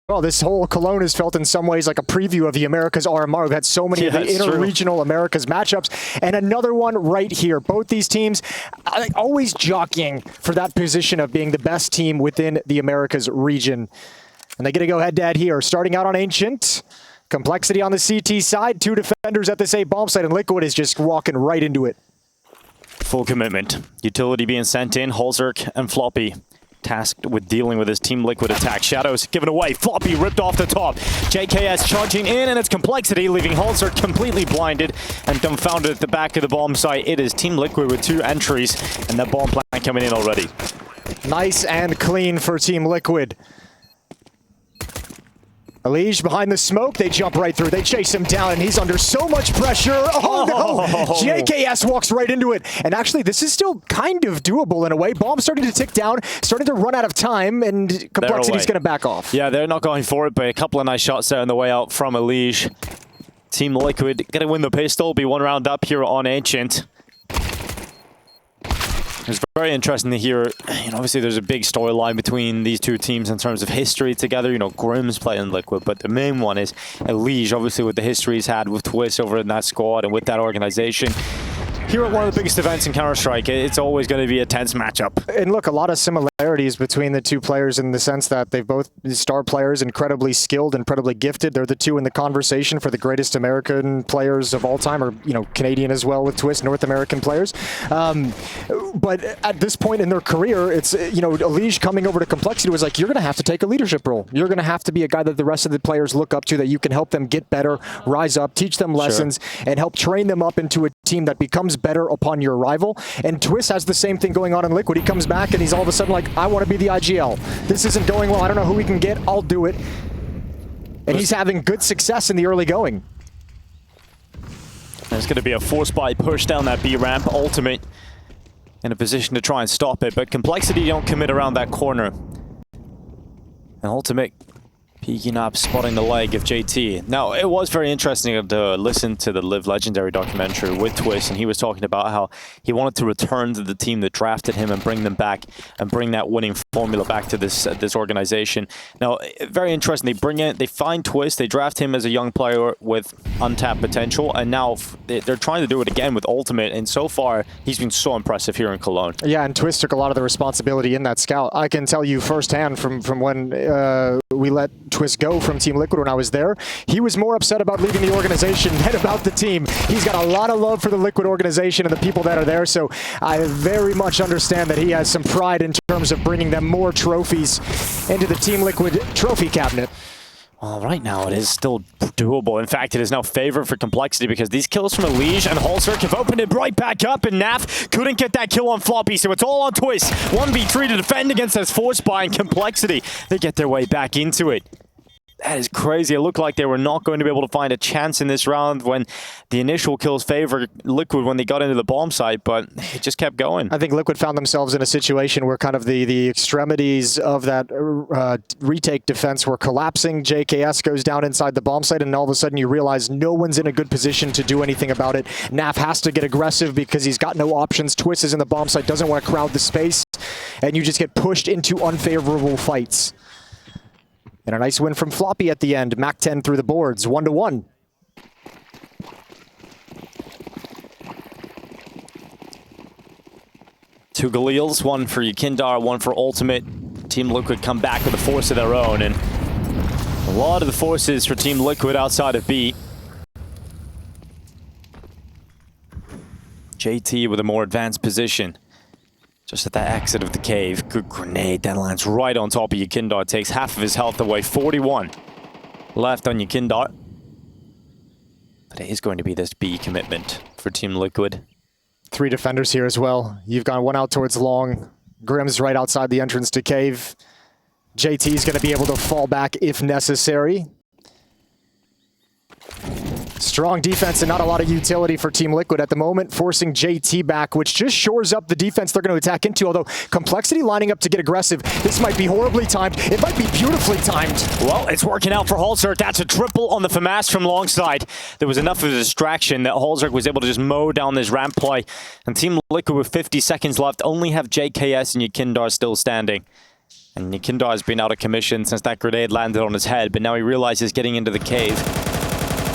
Well, this whole Cologne is felt in some ways like a preview of the Americas RMR. We've had so many of the inter-regional Americas matchups, and another one right here. Both these teams always jockeying for that position of being the best team within the Americas region. And they get to go head-to-head here, starting out on Ancient. Complexity on the CT side, 2 defenders at this A bomb site, and Liquid is just walking right into it. Full commitment. Utility being sent in, Holzerk and Floppy tasked with dealing with his Team Liquid attack. Shadows given away, Floppy ripped off the top. JKS charging in, and it's Complexity, leaving Holzerk completely blinded and dumbfounded at the back of the bomb site. It is Team Liquid with 2 entries, and that bomb plan coming in already. Nice and clean for Team Liquid. Elige behind the smoke, they jump right through. They chase him down, and he's under so much pressure. Oh, no! JKS walks right into it. And actually, this is still kind of doable in a way. Bomb's starting to tick down, starting to run out of time, and Complexity's going to back off. Yeah, they're not going for it, but a couple of nice shots there on the way out from Elige. Team Liquid going to win the pistol, be 1 round up here on Ancient. It's very interesting to hear, obviously there's a big storyline between these 2 teams in terms of history together. Grim's playing Liquid, but the main one is Elige, obviously with the history he's had with Twist over in that squad and with that organization. Here at one of the biggest events in Counter-Strike, it's always going to be a tense matchup. And look, a lot of similarities between the 2 players in the sense that they've both star players, incredibly skilled, incredibly gifted. They're the 2 in the conversation for the greatest American players of all time, or Canadian as well with Twist, North American players. But at this point in their career, it's Elige coming over to Complexity was like, you're going to have to take a leadership role. You're going to have to be a guy that the rest of the players look up to, that you can help them get better, rise up, teach them lessons, and help train them up into a team that becomes better upon your arrival. And Twist has the same thing going on in Liquid. He comes back and he's all of a sudden like, I want to be the IGL. This isn't going well. I don't know who we can get. I'll do it. And he's having good success in the early going. There's going to be a force buy push down that B ramp. Ultimate in a position to try and stop it, but Complexity don't commit around that corner. And Ultimate peeking up, spotting the leg of JT. Now, it was very interesting to listen to the Live Legendary documentary with Twist, and he was talking about how he wanted to return to the team that drafted him and bring them back and bring that winning formula back to this organization. Now, very interesting. They find Twist, they draft him as a young player with untapped potential, and now they're trying to do it again with Ultimate, and so far, he's been so impressive here in Cologne. Yeah, and Twist took a lot of the responsibility in that scout. I can tell you firsthand from when we let Twist go from Team Liquid when I was there, he was more upset about leaving the organization than about the team. He's got a lot of love for the Liquid organization and the people that are there, so I very much understand that he has some pride in terms of bringing them more trophies into the Team Liquid trophy cabinet. Well, right now it is still doable. In fact, it is now favored for Complexity because these kills from Elige and Holzerk have opened it right back up, and Naf couldn't get that kill on Floppy, so it's all on Twist. 1v3 to defend against this force buy, and Complexity, they get their way back into it. That is crazy. It looked like they were not going to be able to find a chance in this round when the initial kills favored Liquid when they got into the bomb site, but it just kept going. I think Liquid found themselves in a situation where kind of the extremities of that retake defense were collapsing. JKS goes down inside the bomb site, and all of a sudden you realize no one's in a good position to do anything about it. Naf has to get aggressive because he's got no options. Twist is in the bomb site, doesn't want to crowd the space, and you just get pushed into unfavorable fights. And a nice win from Floppy at the end. Mac 10 through the boards, 1-1. Two Galils, one for Yukindar, one for Ultimate. Team Liquid come back with a force of their own, and a lot of the forces for Team Liquid outside of B. JT with a more advanced position. Just at the exit of the cave. Good grenade. That lands right on top of Yukindar. Takes half of his health away. 41 left on Yukindar. But it is going to be this B commitment for Team Liquid. 3 defenders here as well. You've gone one out towards long. Grim's right outside the entrance to cave. JT's going to be able to fall back if necessary. Strong defense and not a lot of utility for Team Liquid at the moment, forcing JT back, which just shores up the defense they're going to attack into, although Complexity lining up to get aggressive. This might be horribly timed. It might be beautifully timed. Well, it's working out for Holzerk. That's a triple on the FAMAS from long side. There was enough of a distraction that Holzerk was able to just mow down this ramp play. And Team Liquid with 50 seconds left only have JKS and Yukindar still standing. And Nikindar has been out of commission since that grenade landed on his head, but now he realizes getting into the cave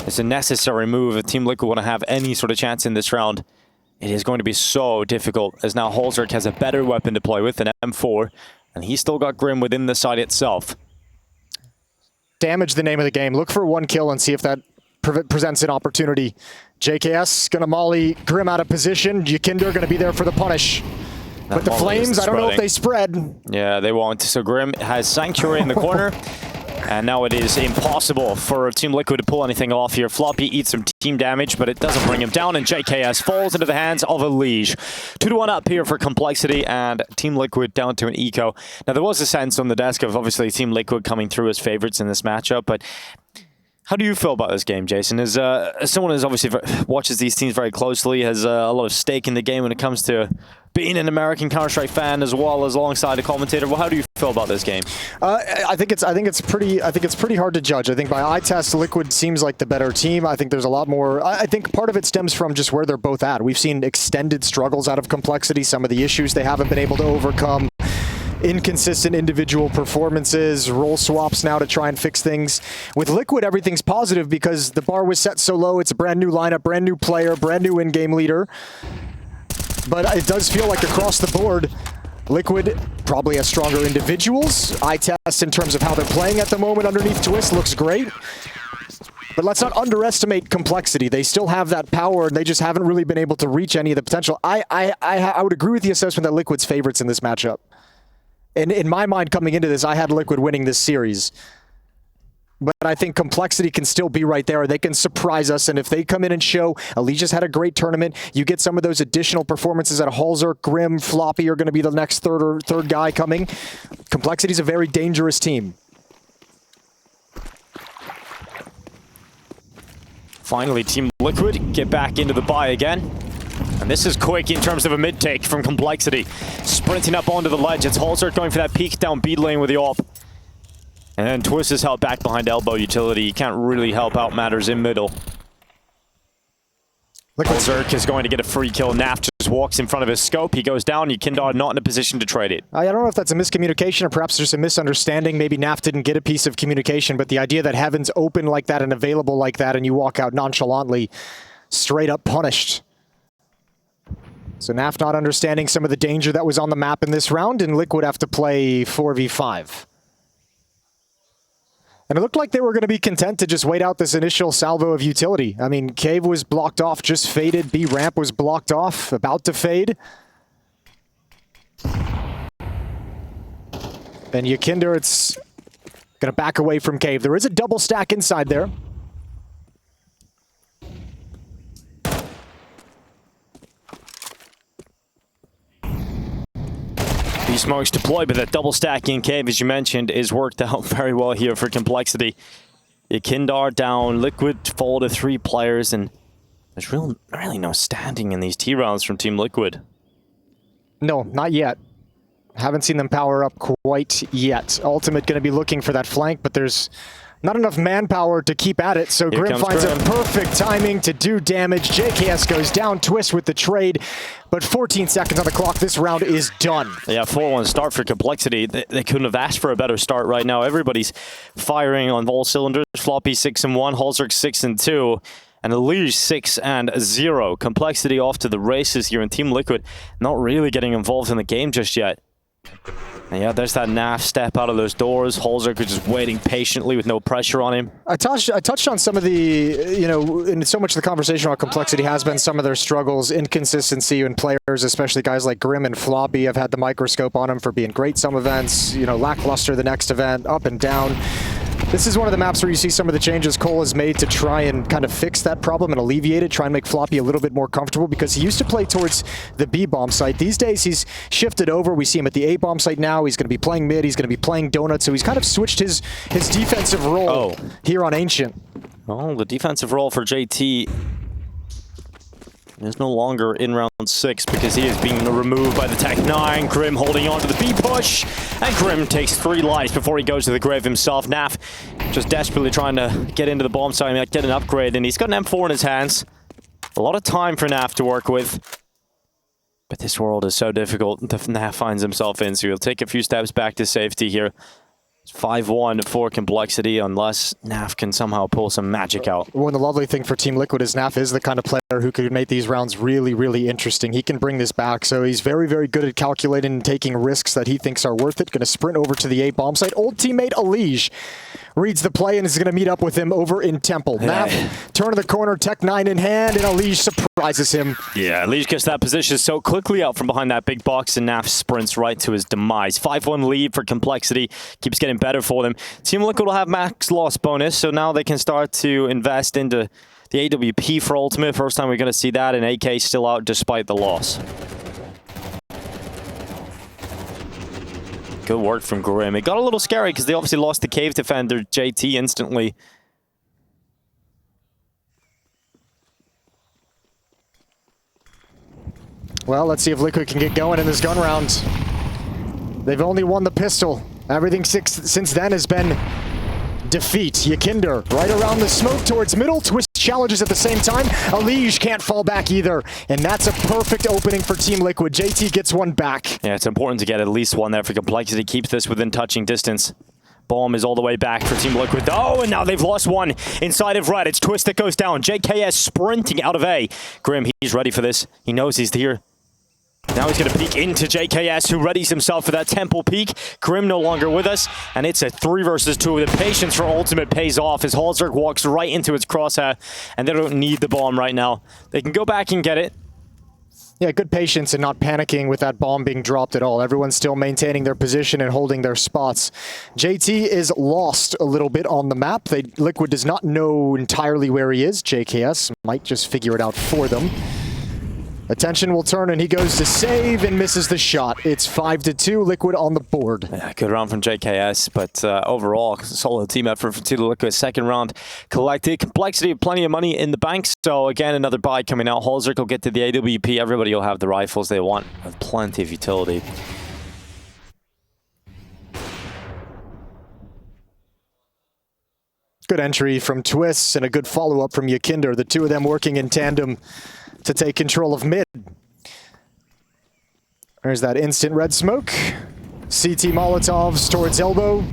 is a necessary move if Team Liquid want to have any sort of chance in this round. It is going to be so difficult, as now Holzerk has a better weapon to play with, an M4, and he's still got Grim within the site itself. Damage the name of the game. Look for one kill and see if that presents an opportunity. JKS going to molly Grim out of position. Yakinder going to be there for the punish. But the flames, I don't know if they spread. Yeah, they won't. So Grim has Sanctuary in the corner. And now it is impossible for Team Liquid to pull anything off here. Floppy eats some team damage, but it doesn't bring him down. And JKS falls into the hands of a Liege. 2-1 up here for Complexity, and Team Liquid down to an eco. Now, there was a sense on the desk of obviously Team Liquid coming through as favorites in this matchup, but how do you feel about this game, Jason? As someone who's obviously watches these teams very closely, has a lot of stake in the game when it comes to being an American Counter-Strike fan as well as alongside a commentator. Well, how do you feel about this game? I think it's pretty hard to judge. I think by eye test, Liquid seems like the better team. I think there's a lot more. I think part of it stems from just where they're both at. We've seen extended struggles out of Complexity, some of the issues they haven't been able to overcome. Inconsistent individual performances, role swaps now to try and fix things. With Liquid, everything's positive because the bar was set so low. It's a brand new lineup, brand new player, brand new in-game leader. But it does feel like across the board, Liquid probably has stronger individuals. Eye test in terms of how they're playing at the moment underneath Twist looks great. But let's not underestimate Complexity. They still have that power, and they just haven't really been able to reach any of the potential. I would agree with the assessment that Liquid's favorites in this matchup. And in my mind, coming into this, I had Liquid winning this series. But I think Complexity can still be right there. They can surprise us, and if they come in and show, Alicia's had a great tournament, you get some of those additional performances at Holzerk, Grim, Floppy are going to be the next third guy coming. Complexity's a very dangerous team. Finally, Team Liquid get back into the buy again. And this is quick in terms of a mid-take from Complexity. Sprinting up onto the ledge. It's Holzerk going for that peek down B lane with the AWP. And then Twist is held back behind elbow utility. You can't really help out matters in middle. Holzerk is going to get a free kill. Naf just walks in front of his scope. He goes down. Yukindar not in a position to trade it. I don't know if that's a miscommunication or perhaps just a misunderstanding. Maybe Naf didn't get a piece of communication, but the idea that heaven's open like that and available like that and you walk out nonchalantly, straight up punished. So Naf not understanding some of the danger that was on the map in this round, and Liquid have to play 4v5. And it looked like they were going to be content to just wait out this initial salvo of utility. I mean, Cave was blocked off, just faded. B ramp was blocked off, about to fade. And Yakinder, it's going to back away from Cave. There is a double stack inside there. Smokes deployed, but that double stack in Cave, as you mentioned, is worked out very well here for Complexity. Yukindar down, Liquid fall to 3 players, and there's really no standing in these T rounds from Team Liquid. No, not yet. Haven't seen them power up quite yet. Ultimate going to be looking for that flank, but there's not enough manpower to keep at it, so Grim finds a perfect timing to do damage. JKS goes down, Twist with the trade, but 14 seconds on the clock. This round is done. Yeah, 4-1 start for Complexity. They couldn't have asked for a better start right now. Everybody's firing on all cylinders. Floppy 6-1, Holzerk 6-2, and Elige 6-0. Complexity off to the races here, and Team Liquid not really getting involved in the game just yet. And yeah, there's that Naf step out of those doors. Holzerk is just waiting patiently with no pressure on him. I touched on some of the, in so much of the conversation about Complexity has been some of their struggles, inconsistency in players, especially guys like Grim and Floppy. I've had the microscope on them for being great some events, lackluster the next event, up and down. This is one of the maps where you see some of the changes Cole has made to try and kind of fix that problem and alleviate it, try and make Floppy a little bit more comfortable, because he used to play towards the B-bomb site. These days he's shifted over. We see him at the A-bomb site now. He's going to be playing mid. He's going to be playing donut. So he's kind of switched his defensive role here on Ancient. Well, the defensive role for JT is no longer in round 6 because he is being removed by the Tech-9. Grim holding on to the B-push, and Grim takes 3 lives before he goes to the grave himself. Naf just desperately trying to get into the bomb site, get an upgrade, and he's got an M4 in his hands. A lot of time for Naf to work with. But this world is so difficult that Naf finds himself in, so he'll take a few steps back to safety here. 5-1 for Complexity, unless Naf can somehow pull some magic out. Well, and the lovely thing for Team Liquid is Naf is the kind of player who could make these rounds really, really interesting. He can bring this back, so he's very, very good at calculating and taking risks that he thinks are worth it. Going to sprint over to the A bomb site. Old teammate Alige reads the play and is going to meet up with him over in Temple. Yeah. Naf, turn of the corner, Tech 9 in hand, and Alige surprises him. Yeah, Alige gets that position so quickly out from behind that big box, and Naf sprints right to his demise. 5-1 lead for Complexity. Keeps getting better for them. Team Liquid will have max loss bonus, so now they can start to invest into the AWP for Ultimate. First time we're going to see that, and AK still out despite the loss. Good work from Grim. It got a little scary because they obviously lost the cave defender, JT, instantly. Well, let's see if Liquid can get going in this gun round. They've only won the pistol. Everything since then has been defeat. Yakinder right around the smoke towards middle. Twist challenges at the same time. Alige can't fall back either. And that's a perfect opening for Team Liquid. JT gets one back. Yeah, it's important to get at least one there for Complexity. Keeps this within touching distance. Bomb is all the way back for Team Liquid. Oh, and now they've lost one inside of red. It's Twist that goes down. JKS sprinting out of A. Grim, he's ready for this. He knows he's here. Now he's going to peek into JKS, who readies himself for that Temple peek. Grim no longer with us, and it's a 3 versus 2. The patience for Ultimate pays off as Halzerk walks right into its crosshair, and they don't need the bomb right now. They can go back and get it. Yeah, good patience and not panicking with that bomb being dropped at all. Everyone's still maintaining their position and holding their spots. JT is lost a little bit on the map. Liquid does not know entirely where he is. JKS might just figure it out for them. Attention will turn, and he goes to save and misses the shot. It's 5-2, Liquid on the board. Yeah, good round from JKS, but overall, solid team effort for Team Liquid. Second round collected. Complexity, plenty of money in the bank, so again, another buy coming out. Halzerk will get to the AWP. Everybody will have the rifles they want with plenty of utility. Good entry from Twists and a good follow-up from Yakinder. The two of them working in tandem to take control of mid. There's that instant red smoke. CT Molotovs towards elbow.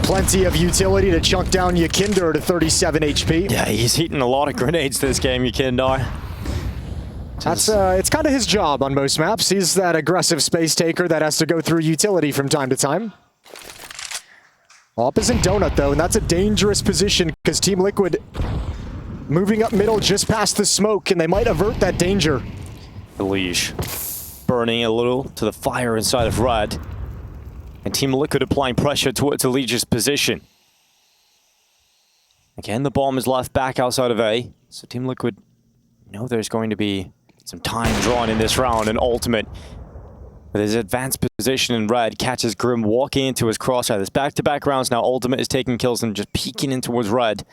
Plenty of utility to chunk down Yakinder to 37 HP. Yeah, he's eating a lot of grenades this game, Yakinder. That's it's kind of his job on most maps. He's that aggressive space taker that has to go through utility from time to time. Opposite donut though, and that's a dangerous position because Team Liquid moving up middle just past the smoke, and they might avert that danger. Alige burning a little to the fire inside of red. And Team Liquid applying pressure towards Alige's position. Again, the bomb is left back outside of A. So Team Liquid know there's going to be some time drawn in this round, and Ultimate, with his advanced position in red, catches Grim walking into his crosshair. There's back-to-back rounds now. Ultimate is taking kills and just peeking in towards red.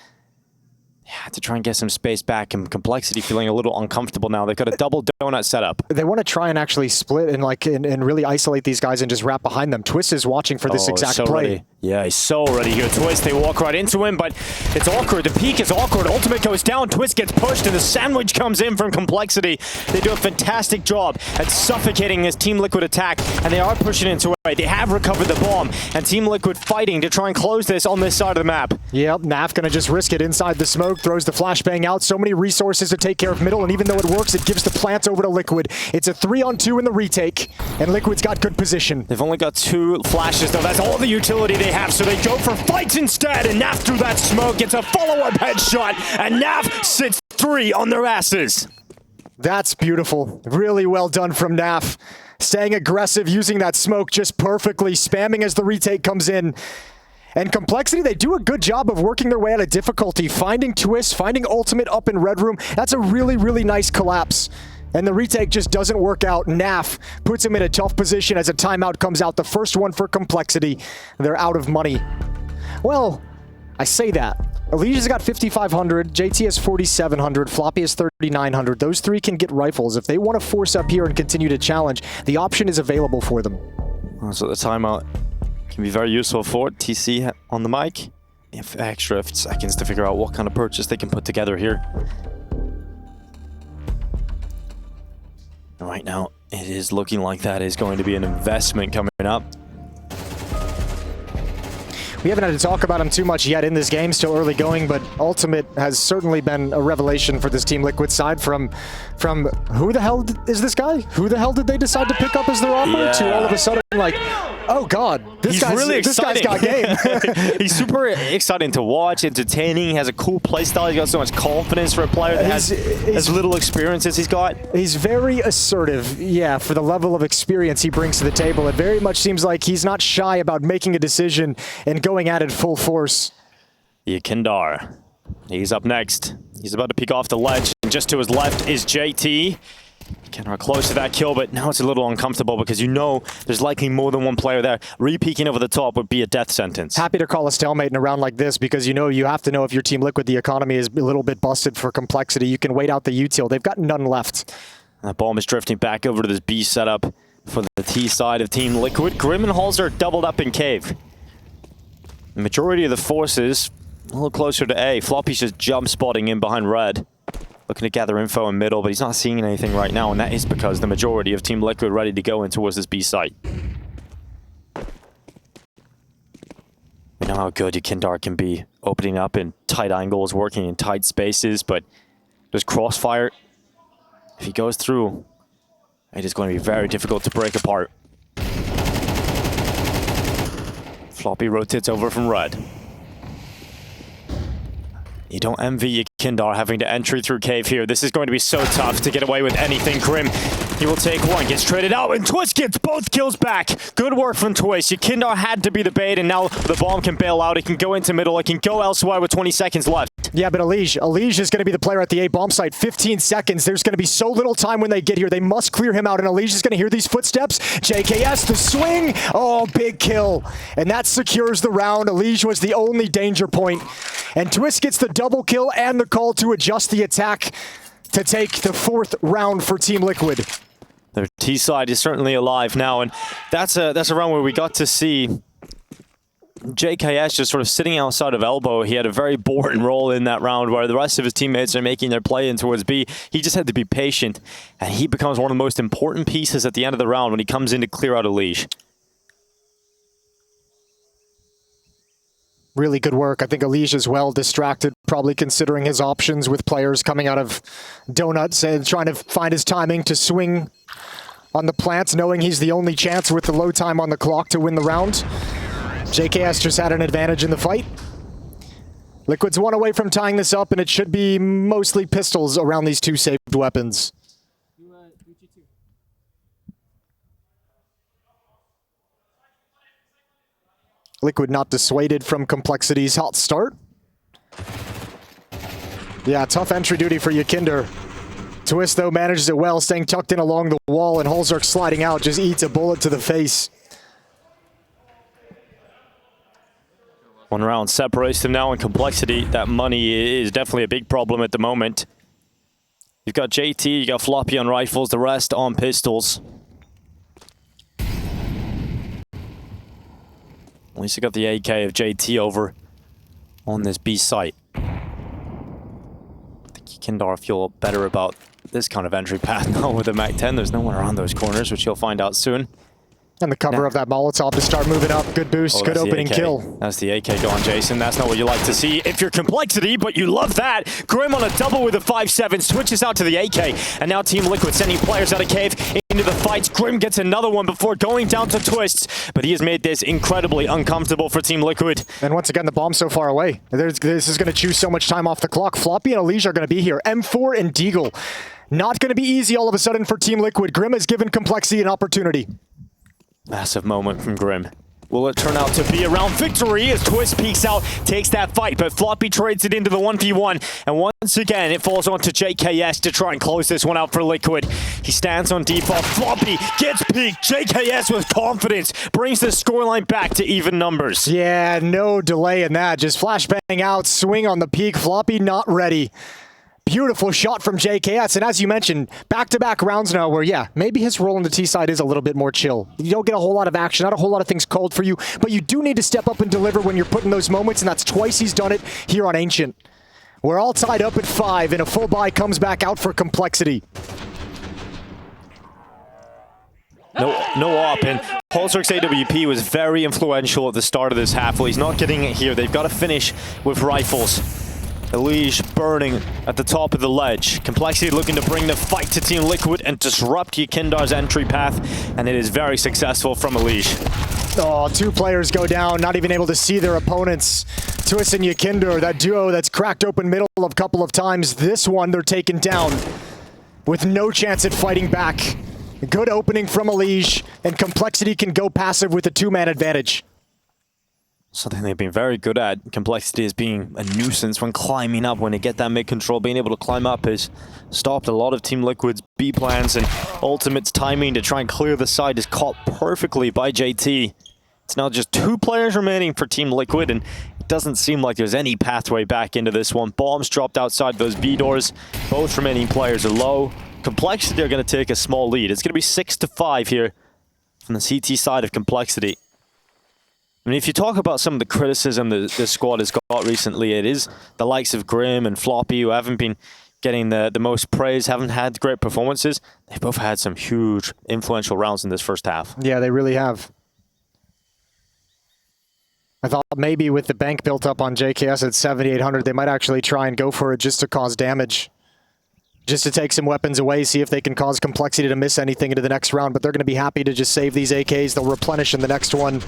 Yeah, to try and get some space back, and Complexity feeling a little uncomfortable now. They've got a double donut setup. They want to try and actually split and really isolate these guys and just wrap behind them. Twist is watching for this exact so play. Ready. Yeah, he's so ready here. Twist, they walk right into him, but it's awkward. The peak is awkward. Ultimate goes down, Twist gets pushed, and the sandwich comes in from Complexity. They do a fantastic job at suffocating this Team Liquid attack, and they are pushing into it. They have recovered the bomb, and Team Liquid fighting to try and close this on this side of the map. Yep, Naf gonna just risk it inside the smoke, throws the flashbang out. So many resources to take care of middle, and even though it works, it gives the plant over to Liquid. It's a 3-on-2 in the retake, and Liquid's got good position. They've only got 2 flashes, though. That's all the utility they have, so they go for fights instead, and Naf through that smoke gets a follow-up headshot, and Naf sits 3 on their asses. That's beautiful. Really well done from Naf. Staying aggressive, using that smoke just perfectly, spamming as the retake comes in. And Complexity, they do a good job of working their way out of difficulty, finding Twist, finding Ultimate up in Red Room. That's a really, really nice collapse. And the retake just doesn't work out. Naf puts him in a tough position as a timeout comes out. The first one for Complexity. They're out of money. Well, I say that. Alige's got 5,500, JT has 4,700, Floppy has 3,900. Those three can get rifles. If they want to force up here and continue to challenge, the option is available for them. So the timeout can be very useful for it. TC on the mic. They have extra seconds to figure out what kind of purchase they can put together here. Right now, it is looking like that is going to be an investment coming up. We haven't had to talk about him too much yet in this game, still early going, but Ultimate has certainly been a revelation for this Team Liquid side from who the hell is this guy? Who the hell did they decide to pick up as their offer to all of a sudden like, oh God, this guy's got game. He's super exciting to watch, entertaining, he has a cool play style, he's got so much confidence for a player that has as little experience as he's got. He's very assertive, yeah, for the level of experience he brings to the table. It very much seems like he's not shy about making a decision and going at it full force. Kindar, he's up next. He's about to peek off the ledge, and just to his left is JT. Kindar close to that kill, but now it's a little uncomfortable because you know there's likely more than one player there. Re-peeking over the top would be a death sentence. Happy to call a stalemate in a round like this because you have to know if your Team Liquid, the economy is a little bit busted for complexity. You can wait out the util. They've got none left. That bomb is drifting back over to this B setup for the T side of Team Liquid. Grim and Halls are doubled up in cave. The majority of the forces a little closer to A. Floppy's just jump spotting in behind red. Looking to gather info in middle, but he's not seeing anything right now, and that is because the majority of Team Liquid ready to go in towards this B site. We know how good Kindar can be, opening up in tight angles, working in tight spaces, but there's Crossfire. If he goes through, it is going to be very difficult to break apart. Floppy rotates over from red. You don't envy Kindar having to entry through cave here. This is going to be so tough to get away with anything. Grim, he will take one, gets traded out, and Twist gets both kills back. Good work from Twist. Kindar had to be the bait, and now the bomb can bail out. It can go into middle. It can go elsewhere with 20 seconds left. Yeah, but Elige is going to be the player at the A bomb site. 15 seconds. There's going to be so little time when they get here. They must clear him out, and Elige is going to hear these footsteps. JKS, the swing. Oh, big kill. And that secures the round. Elige was the only danger point. And Twist gets the double kill and the call to adjust the attack to take the 4th round for Team Liquid. Their T side is certainly alive now, and that's a round where we got to see JKS just sort of sitting outside of elbow. He had a very boring role in that round where the rest of his teammates are making their play in towards B. He just had to be patient, and he becomes one of the most important pieces at the end of the round when he comes in to clear out Elige. Really good work. I think Elige is well distracted, probably considering his options with players coming out of donuts and trying to find his timing to swing on the plants, knowing he's the only chance with the low time on the clock to win the round. JKS just had an advantage in the fight. Liquid's one away from tying this up, and it should be mostly pistols around these two saved weapons. Liquid not dissuaded from Complexity's hot start. Yeah, tough entry duty for Kindar. Twist, though, manages it well, staying tucked in along the wall, and Holzark sliding out, just eats a bullet to the face. One round separates them now in Complexity. That money is definitely a big problem at the moment. You've got JT, you got Floppy on rifles, the rest on pistols. At least you got the AK of JT over on this B site. I think Kindar feel better about this kind of entry path now with the MAC-10. There's no one around those corners, which you'll find out soon. And the cover of that Molotov to start moving up. Good boost, good opening kill. That's the AK going, Jason. That's not what you like to see if you're Complexity, but you love that. Grim on a double with a 5-7, switches out to the AK. And now Team Liquid sending players out of cave into the fights. Grim gets another one before going down to Twists, but he has made this incredibly uncomfortable for Team Liquid. And once again, the bomb's so far away. This is going to chew so much time off the clock. Floppy and Elige are going to be here. M4 and Deagle. Not going to be easy all of a sudden for Team Liquid. Grim has given Complexity an opportunity. Massive moment from Grim. Will it turn out to be a round victory as Twist peeks out, takes that fight, but Floppy trades it into the 1v1, and once again it falls onto JKS to try and close this one out for Liquid. He stands on default, Floppy gets peeked, JKS with confidence brings the scoreline back to even numbers. Yeah, no delay in that, just flashbang out, swing on the peak, Floppy not ready. Beautiful shot from JKS, and as you mentioned, back-to-back rounds now where, yeah, maybe his role on the T side is a little bit more chill. You don't get a whole lot of action, not a whole lot of things called for you, but you do need to step up and deliver when you're put in those moments, and that's twice he's done it here on Ancient. We're all tied up at 5, and a full buy comes back out for Complexity. No op, and Holzerk's AWP was very influential at the start of this half. Well, he's not getting it here. They've got to finish with rifles. Elige burning at the top of the ledge. Complexity looking to bring the fight to Team Liquid and disrupt Yakindar's entry path, and it is very successful from Elige. Oh, 2 players go down, not even able to see their opponents. Twist and Yakindar, that duo that's cracked open middle a couple of times. This one, they're taken down with no chance at fighting back. Good opening from Elige, and Complexity can go passive with a 2-man advantage. Something they've been very good at. Complexity is being a nuisance when climbing up. When they get that mid-control, being able to climb up has stopped a lot of Team Liquid's B plans, and Ultimate's timing to try and clear the side is caught perfectly by JT. It's now just 2 players remaining for Team Liquid, and it doesn't seem like there's any pathway back into this one. Bombs dropped outside those B doors. Both remaining players are low. Complexity are going to take a small lead. It's going to be 6-5 here from the CT side of Complexity. I mean, if you talk about some of the criticism that this squad has got recently, it is the likes of Grim and Floppy, who haven't been getting the most praise, haven't had great performances. They've both had some huge, influential rounds in this first half. Yeah, they really have. I thought maybe with the bank built up on JKS at 7,800, they might actually try and go for it just to cause damage. Just to take some weapons away, see if they can cause Complexity to miss anything into the next round, but they're going to be happy to just save these AKs. They'll replenish in the next one.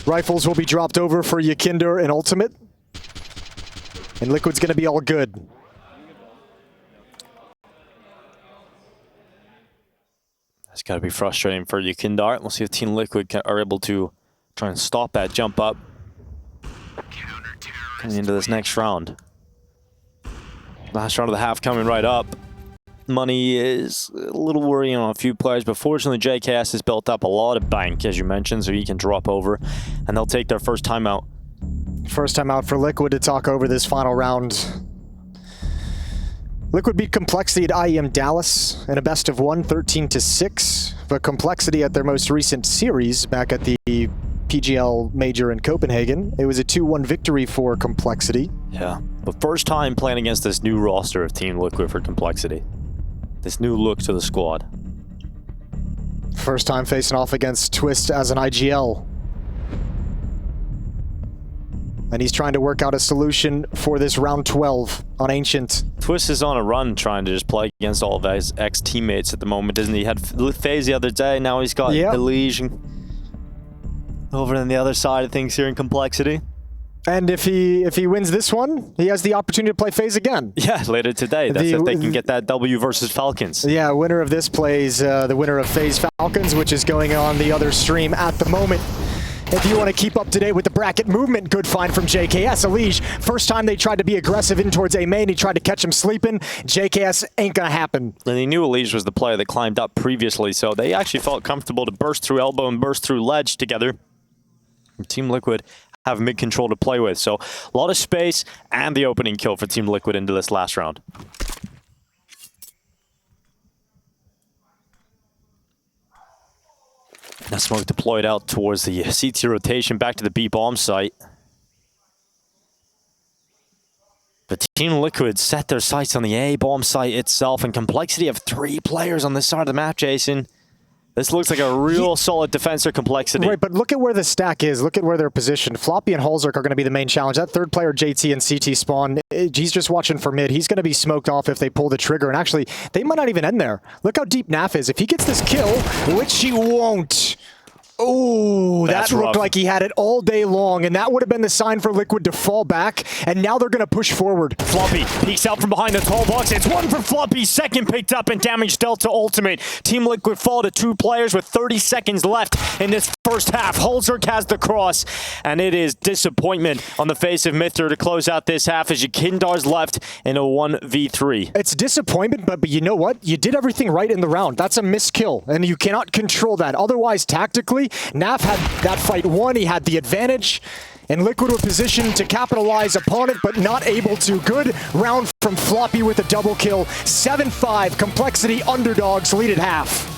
Rifles will be dropped over for Yakindar and Ultimate. And Liquid's going to be all good. It's got to be frustrating for Yakindar. We'll see if Team Liquid are able to try and stop that jump up coming into this next round. Last round of the half coming right up. Money is a little worrying on a few players, but fortunately JKS has built up a lot of bank, as you mentioned, so he can drop over, and they'll take their first timeout. First time out for Liquid to talk over this final round. Liquid beat Complexity at IEM Dallas in a best of 1, 13-6. But Complexity at their most recent series back at the PGL Major in Copenhagen, it was a 2-1 victory for Complexity. Yeah, but first time playing against this new roster of Team Liquid for Complexity. This new look to the squad. First time facing off against Twist as an IGL. And he's trying to work out a solution for this round 12 on Ancient. Twist is on a run trying to just play against all of his ex-teammates at the moment, isn't he? He had FaZe the other day, now he's got Elige over on the other side of things here in Complexity. And if he wins this one, he has the opportunity to play FaZe again. Yeah, later today. That's if they can get that W versus Falcons. Yeah, winner of this plays the winner of FaZe Falcons, which is going on the other stream at the moment. If you want to keep up to date with the bracket movement, good find from JKS. Elige, first time they tried to be aggressive in towards A main, he tried to catch him sleeping. JKS ain't gonna happen. And he knew Elige was the player that climbed up previously, so they actually felt comfortable to burst through elbow and burst through ledge together. Team Liquid have mid-control to play with, so a lot of space and the opening kill for Team Liquid into this last round. Now smoke deployed out towards the CT rotation, back to the B bomb site. But Team Liquid set their sights on the A bomb site itself, and Complexity have 3 players on this side of the map, Jason. This looks like a real solid defense or Complexity. Right, but look at where the stack is. Look at where they're positioned. Floppy and Holzerk are going to be the main challenge. That third player, JT and CT spawn, he's just watching for mid. He's going to be smoked off if they pull the trigger. And actually, they might not even end there. Look how deep Naf is. If he gets this kill, which he won't. Oh, that looked rough. like he had it all day long, and that would have been the sign for Liquid to fall back, and now they're going to push forward. Floppy peeks out from behind the tall box. It's one for Floppy, second picked up and damage dealt to Ultimate. Team Liquid fall to 2 players with 30 seconds left in this first half. Holzerk has the cross, and it is disappointment on the face of Mithra to close out this half as Yakindar's left in a 1v3. It's disappointment, but you know what? You did everything right in the round. That's a missed kill, and you cannot control that. Otherwise, tactically, Naf had that fight won. He had the advantage, and Liquid were positioned to capitalize upon it, but not able to. Good round from Floppy with a double kill. 7-5, Complexity underdogs lead at half.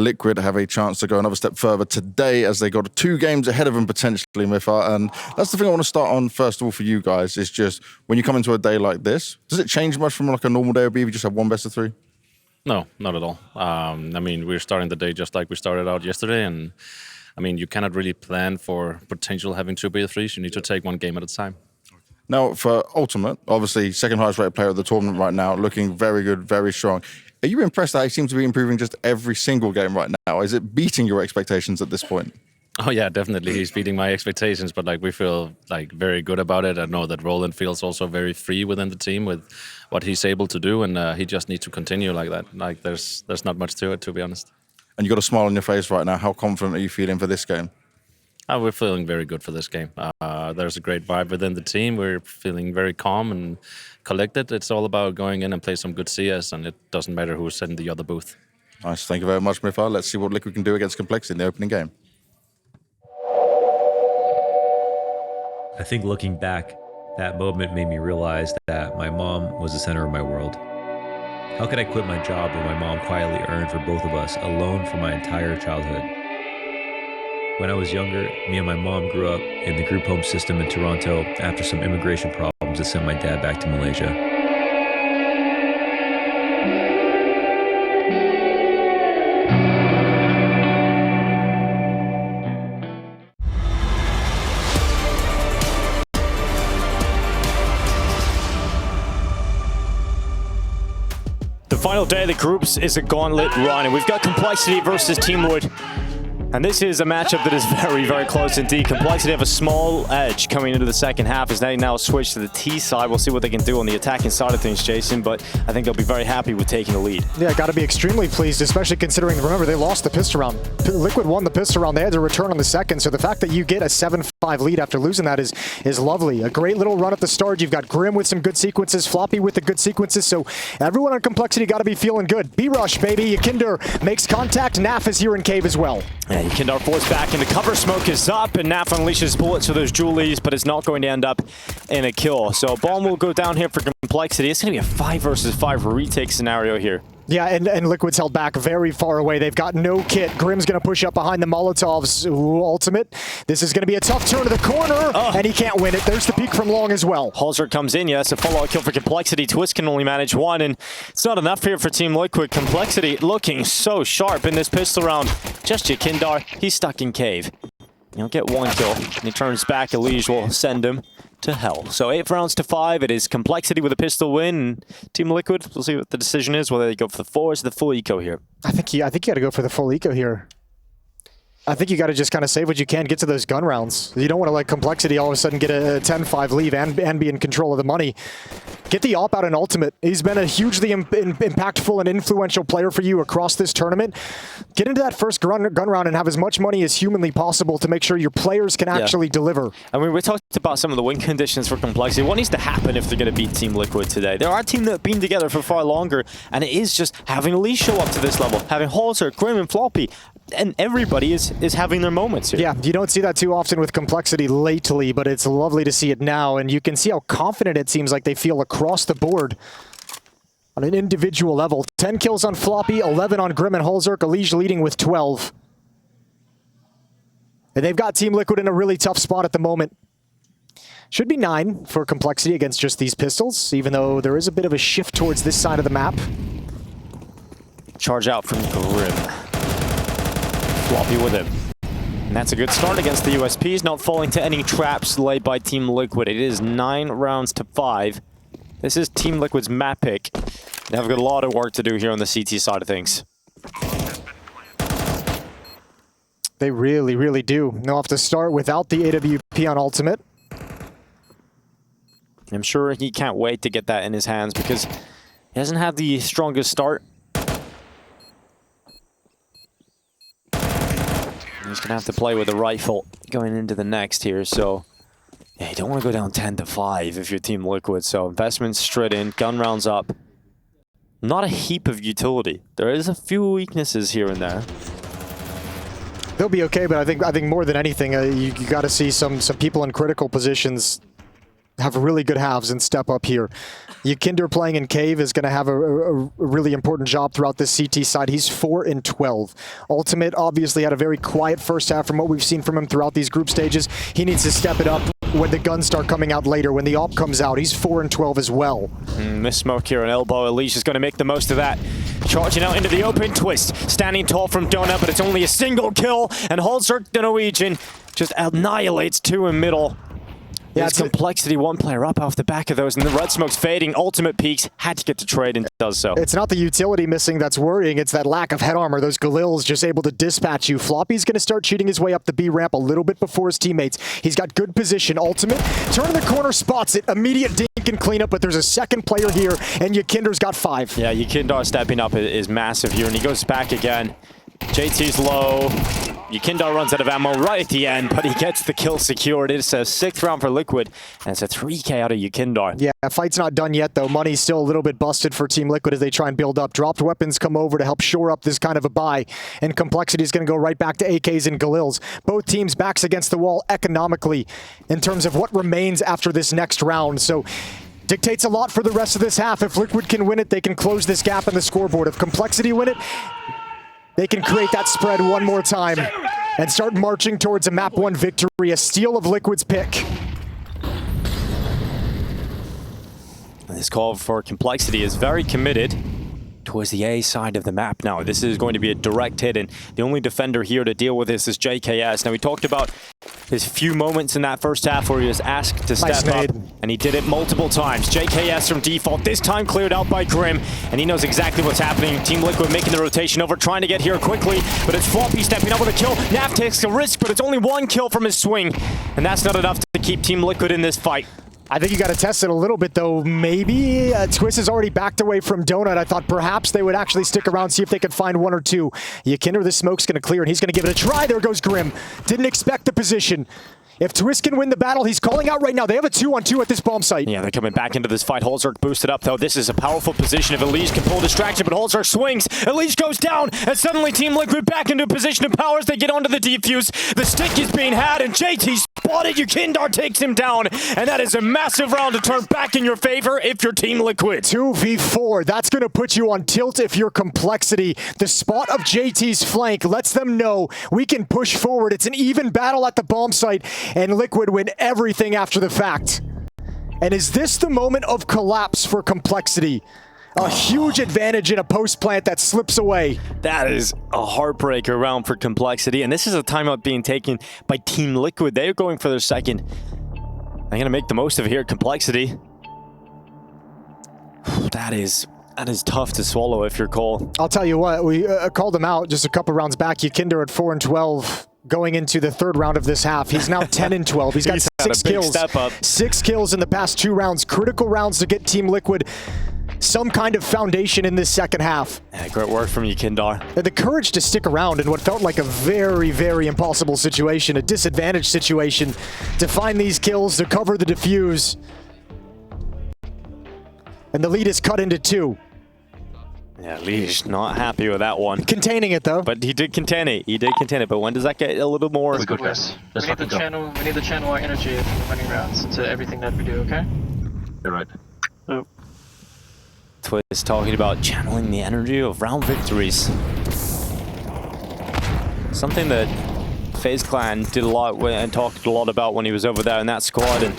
Liquid have a chance to go another step further today as they got 2 games ahead of them potentially, Mifa. And that's the thing I want to start on first of all for you guys, is just when you come into a day like this, does it change much from like a normal day would be if you just have 1 best of 3? No, not at all. I mean, we're starting the day just like we started out yesterday, and I mean, you cannot really plan for potential having 2 BO3s. You need to take 1 game at a time. Now, for Ultimate, obviously second highest rated player of the tournament right now, looking very good, very strong. Are you impressed that he seems to be improving just every single game right now? Is it beating your expectations at this point? Oh yeah, definitely. He's beating my expectations, but like we feel like very good about it. I know that Roland feels also very free within the team with what he's able to do, and he just needs to continue like that. Like there's not much to it, to be honest. And you got a smile on your face right now. How confident are you feeling for this game? We're feeling very good for this game. There's a great vibe within the team. We're feeling very calm and collected. It's all about going in and play some good CS, and it doesn't matter who's in the other booth. Nice. Thank you very much, Mifa. Let's see what Liquid can do against Complexity in the opening game. I think looking back, that moment made me realize that my mom was the center of my world. How could I quit my job when my mom quietly earned for both of us alone for my entire childhood? When I was younger, me and my mom grew up in the group home system in Toronto after some immigration problems that sent my dad back to Malaysia. The final day of the groups is a gauntlet run, and we've got Complexity versus Team Liquid. And this is a matchup that is very, very close indeed. Complexity have a small edge coming into the second half as they now switch to the T side. We'll see what they can do on the attacking side of things, Jason, but I think they'll be very happy with taking the lead. Yeah, got to be extremely pleased, especially considering, remember, they lost the pistol round. Liquid won the pistol round. They had to return on the second, so the fact that you get a 7-5 lead after losing that is lovely. A great little run at the start. You've got Grim with some good sequences, Floppy with the good sequences, so everyone on Complexity got to be feeling good. B-Rush, baby. Yakinder makes contact. Naf is here in Cave as well. Yeah, Yakinder forced back into cover. Smoke is up, and Naf unleashes bullets for those Julies, but it's not going to end up in a kill. So bomb will go down here for Complexity. It's going to be a 5 versus 5 retake scenario here. Yeah, and Liquid's held back very far away. They've got no kit. Grim's going to push up behind the Molotovs. Ooh, ultimate. This is going to be a tough turn to the corner, and he can't win it. There's the peek from long as well. Halzer comes in, yes, a follow-out kill for Complexity. Twist can only manage 1, and it's not enough here for Team Liquid. Complexity looking so sharp in this pistol round. Just Yakinder, he's stuck in Cave. He'll get 1 kill, and he turns back. Elige will send him to hell. So 8 rounds to 5. It is Complexity with a pistol win. And Team Liquid, we'll see what the decision is, whether they go for the 4 or the full eco here. I think you got to go for the full eco here. I think you got to just kind of save what you can, get to those gun rounds. You don't want to let Complexity all of a sudden get a 10-5 lead and be in control of the money. Get the op out in Ultimate. He's been a hugely impactful and influential player for you across this tournament. Get into that first gun round and have as much money as humanly possible to make sure your players can actually deliver. I mean, we talked about some of the win conditions for Complexity. What needs to happen if they're going to beat Team Liquid today? There are a team that have been together for far longer, and it is just having Elige show up to this level, having Halzer, Grim, and Floppy, and everybody is having their moments here. Yeah, you don't see that too often with Complexity lately, but it's lovely to see it now, and you can see how confident it seems like they feel across the board on an individual level. 10 kills on Floppy, 11 on Grim and Halzer. Elige leading with 12. And they've got Team Liquid in a really tough spot at the moment. Should be 9 for Complexity against just these pistols, even though there is a bit of a shift towards this side of the map. Charge out from Grim. Floppy with him. And that's a good start against the USPs, not falling to any traps laid by Team Liquid. It is 9 rounds to 5. This is Team Liquid's map pick. They have got a lot of work to do here on the CT side of things. They really, really do. They'll have to start without the AWP on Ultimate. I'm sure he can't wait to get that in his hands because he doesn't have the strongest start. He's going to have to play with a rifle going into the next here, so yeah, you don't want to go down 10-5 if you're Team Liquid, so investments straight in, gun rounds up. Not a heap of utility. There is a few weaknesses here and there. They'll be okay, but I think more than anything, you got to see some people in critical positions have really good halves and step up here. Ykinder playing in Cave is going to have a really important job throughout this CT side. He's 4-12. Ultimate obviously had a very quiet first half from what we've seen from him throughout these group stages. He needs to step it up when the guns start coming out later, when the AWP comes out. He's 4-12 as well. Miss smoke here on elbow. Elise is going to make the most of that. Charging out into the open, Twist standing tall from Donut, but it's only a single kill, and Holzerk, the Norwegian, just annihilates two in middle. Yeah, it's Complexity, one player up off the back of those, and the red smoke's fading. Ultimate peaks, had to get to trade and does so. It's not the utility missing that's worrying, it's that lack of head armor. Those Galils just able to dispatch you. Floppy's going to start cheating his way up the B ramp a little bit before his teammates. He's got good position. Ultimate, turning the corner, spots it. Immediate dink and cleanup, but there's a second player here, and Ykinder's got 5. Yeah, Ykinder stepping up is massive here, and he goes back again. JT's low. Ykinder runs out of ammo right at the end, but he gets the kill secured. It's a 6th round for Liquid, and it's a 3K out of Ykinder. Yeah, fight's not done yet, though. Money's still a little bit busted for Team Liquid as they try and build up. Dropped weapons come over to help shore up this kind of a buy, and Complexity's going to go right back to AKs and Galils. Both teams backs against the wall economically in terms of what remains after this next round. So dictates a lot for the rest of this half. If Liquid can win it, they can close this gap in the scoreboard. If Complexity win it, they can create that spread one more time and start marching towards a map 1 victory, a steal of Liquid's pick. This call for Complexity is very committed towards the A side of the map now. This is going to be a direct hit, and the only defender here to deal with this is JKS. Now, we talked about his few moments in that first half where he was asked to step up, and he did it multiple times. JKS from default, this time cleared out by Grim, and he knows exactly what's happening. Team Liquid making the rotation over, trying to get here quickly, but it's Floppy stepping up with a kill. Nav takes a risk, but it's only 1 kill from his swing, and that's not enough to keep Team Liquid in this fight. I think you got to test it a little bit, though. Maybe Twist is already backed away from Donut. I thought perhaps they would actually stick around, see if they could find 1 or 2. Ykinder, the smoke's going to clear, and he's going to give it a try. There goes Grim. Didn't expect the position. If Twist can win the battle, he's calling out right now. They have a 2-on-2 at this bomb site. Yeah, they're coming back into this fight. Holzerk boosted up, though. This is a powerful position if Elise can pull distraction, but Holzerk swings. Elise goes down, and suddenly Team Liquid back into a position of power as they get onto the defuse. The stick is being had, and JT spotted. Ykinder takes him down, and that is a massive round to turn back in your favor if you're Team Liquid. 2v4. That's going to put you on tilt if you're Complexity. The spot of JT's flank lets them know we can push forward. It's an even battle at the bomb site, and Liquid win everything after the fact. And is this the moment of collapse for Complexity? A huge advantage in a post plant that slips away. That is a heartbreaker round for Complexity, and this is a timeout being taken by Team Liquid. They're going for their second. They're going to make the most of it here at Complexity. That is tough to swallow if you're Cole. I'll tell you what, we called him out just a couple rounds back. Ykinder at 4-12 going into the 3rd round of this half. He's now 10-12. He's got 6 kills. Step up. 6 kills in the past 2 rounds. Critical rounds to get Team Liquid some kind of foundation in this second half. Yeah, great work from Ykinder. And the courage to stick around in what felt like a very, very impossible situation, a disadvantaged situation, to find these kills, to cover the defuse. And the lead is cut into 2. Yeah, Leash not happy with that one. Containing it, though. But he did contain it. But when does that get a little more? We need to channel our energy from the running rounds to everything that we do, okay? You're right. Oh. Twist talking about channeling the energy of round victories. Something that FaZe Clan did a lot and talked a lot about when he was over there in that squad, and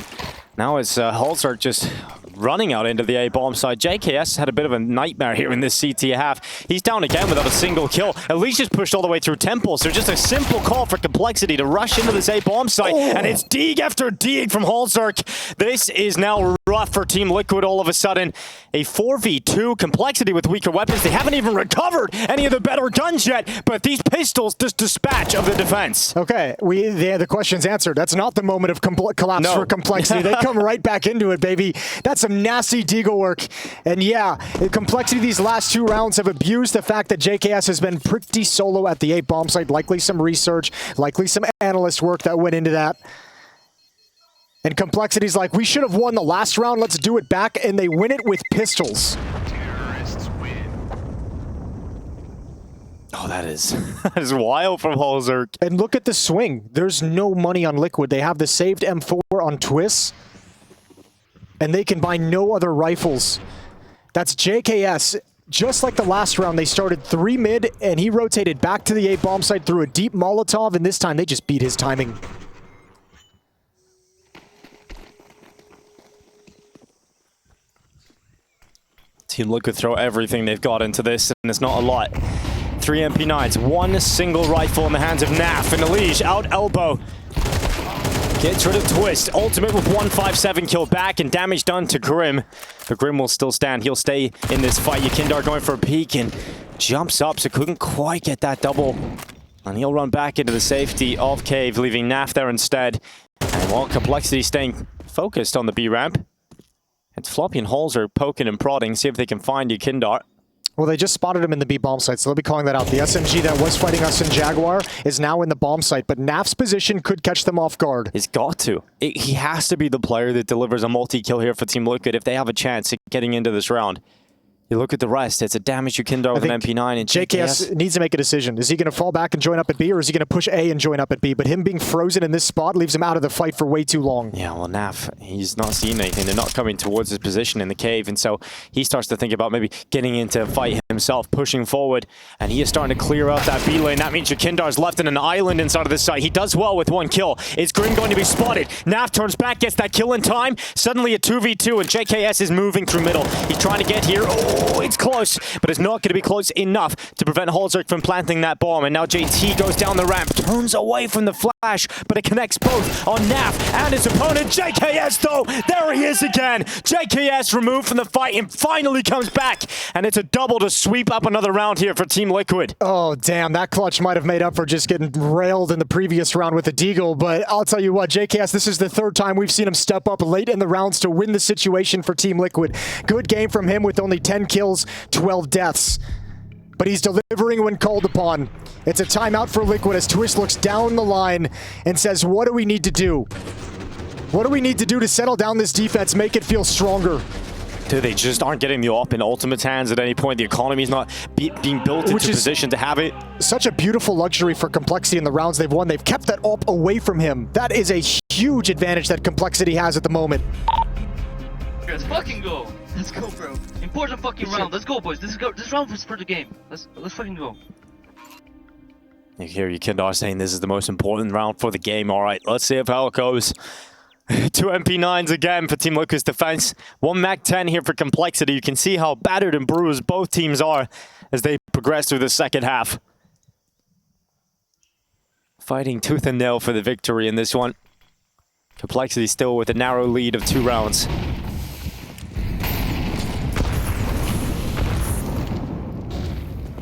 now it's Holzerk just running out into the A bomb side. JKS had a bit of a nightmare here in this CT half. He's down again without a single kill. Alicia's pushed all the way through Temple, so just a simple call for Complexity to rush into this A bomb site, and it's dig after dig from Holzerk. This is now rough for Team Liquid all of a sudden. A 4v2, Complexity with weaker weapons. They haven't even recovered any of the better guns yet, but these pistols just dispatch of the defense. Okay, the question's answered. That's not the moment of collapse for Complexity. They come right back into it, baby. That's some nasty deagle work. And yeah, Complexity these last 2 rounds have abused the fact that JKS has been pretty solo at the A bomb site. Likely some research, likely some analyst work that went into that. And Complexity's like, we should have won the last round, let's do it back, and they win it with pistols. Oh, that is wild from Holzerk. And look at the swing. There's no money on Liquid. They have the saved M4 on Twist. and they can buy no other rifles. That's JKS. Just like the last round, they started 3 mid, and he rotated back to the A bomb site through a deep Molotov, and this time they just beat his timing. Team Liquid throw everything they've got into this, and it's not a lot. 3 MP9s, one single rifle in the hands of Naf, and Elige out elbow. Gets rid of Twist. Ultimate with 157 kill back and damage done to Grim. But Grim will still stand. He'll stay in this fight. Yekindar going for a peek and jumps up, so couldn't quite get that double. And he'll run back into the safety of Cave, leaving Naf there instead. And while Complexity staying focused on the B ramp, it's Floppy and Holes are poking and prodding, see if they can find Yekindar. Well, they just spotted him in the B bomb site, so they'll be calling that out. The SMG that was fighting us in Jaguar is now in the bomb site, but Naf's position could catch them off guard. He's got to. He has to be the player that delivers a multi-kill here for Team Liquid if they have a chance at getting into this round. You look at the rest, it's a damaged Yekindar with an MP9 and JKS needs to make a decision. Is he going to fall back and join up at B, or is he going to push A and join up at B? But him being frozen in this spot leaves him out of the fight for way too long. Yeah, well, Naf, he's not seeing anything. They're not coming towards his position in the cave, and so he starts to think about maybe getting into a fight himself, pushing forward, and he is starting to clear out that B lane. That means Yekindar's left in an island inside of this site. He does well with 1 kill. Is Grim going to be spotted? Naf turns back, gets that kill in time. Suddenly a 2v2, and JKS is moving through middle. He's trying to get here. Oh, it's close, but it's not going to be close enough to prevent Holzerk from planting that bomb. And now JT goes down the ramp, turns away from the flash, but it connects both on Naf and his opponent. JKS, though, there he is again. JKS removed from the fight and finally comes back. And it's a double to sweep up another round here for Team Liquid. Oh, damn. That clutch might have made up for just getting railed in the previous round with a deagle. But I'll tell you what, JKS, this is the 3rd time we've seen him step up late in the rounds to win the situation for Team Liquid. Good game from him with only 10 kills, 12 deaths. But he's delivering when called upon. It's a timeout for Liquid as Twist looks down the line and says, what do we need to do? What do we need to do to settle down this defense, make it feel stronger? Dude, they just aren't getting the op in Ultimate's hands at any point. The economy's not being built into position to have it. Such a beautiful luxury for Complexity in the rounds they've won. They've kept that op away from him. That is a huge advantage that Complexity has at the moment. Let's fucking go. Let's go, bro. Important fucking round. Let's go, boys. This round is for the game. Let's fucking go. You hear Yekindar saying this is the most important round for the game. All right, let's see how it goes. 2 MP9s again for Team Liquid's defense. 1 Mac-10 here for Complexity. You can see how battered and bruised both teams are as they progress through the second half. Fighting tooth and nail for the victory in this one. Complexity still with a narrow lead of 2 rounds.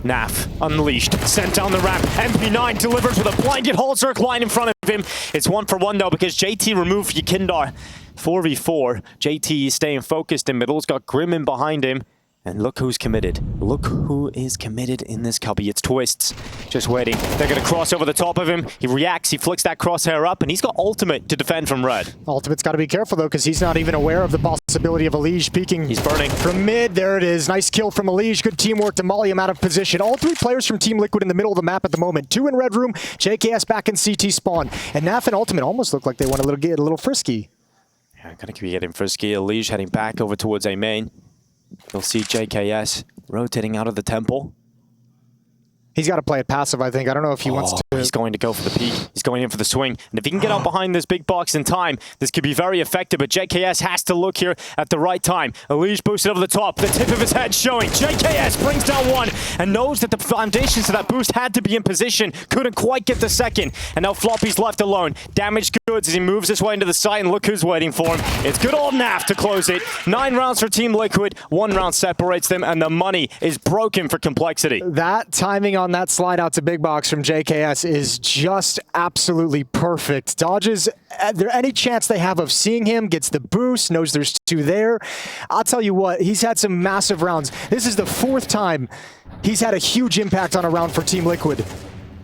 Naf, unleashed, sent down the ramp. MP9 delivers with a blanket Holzerk line in front of him. It's 1-for-1 though because JT removed Yekindar. 4v4. JT is staying focused in middle. He's got Grim in behind him. And look who's committed. Look who is committed in this cubby. It's Twists. Just waiting. They're going to cross over the top of him. He reacts. He flicks that crosshair up. And he's got Ultimate to defend from red. Ultimate's got to be careful, though, because he's not even aware of the possibility of Elige peeking. He's burning. From mid, there it is. Nice kill from Elige. Good teamwork to molly him out of position. All 3 players from Team Liquid in the middle of the map at the moment. 2 in red room. JKS back in CT spawn. And Naf and Ultimate almost look like they want to get a little frisky. Yeah, going to be getting frisky. Elige heading back over towards A main. You'll see JKS rotating out of the temple. He's got to play it passive, I think. I don't know if he wants to. He's going to go for the peek. He's going in for the swing. And if he can get out behind this big box in time, this could be very effective. But JKS has to look here at the right time. Elige boosted over the top. The tip of his head showing. JKS brings down 1 and knows that the foundations to that boost had to be in position. Couldn't quite get the second. And now Floppy's left alone. Damaged goods as he moves his way into the site. And look who's waiting for him. It's good old Naf to close it. 9 rounds for Team Liquid. 1 round separates them. And the money is broken for Complexity. That timing on that slide out to big box from JKS is just absolutely perfect. Dodges any chance they have of seeing him, gets the boost, knows there's 2 there. I'll tell you what, he's had some massive rounds. This is the 4th time he's had a huge impact on a round for Team Liquid.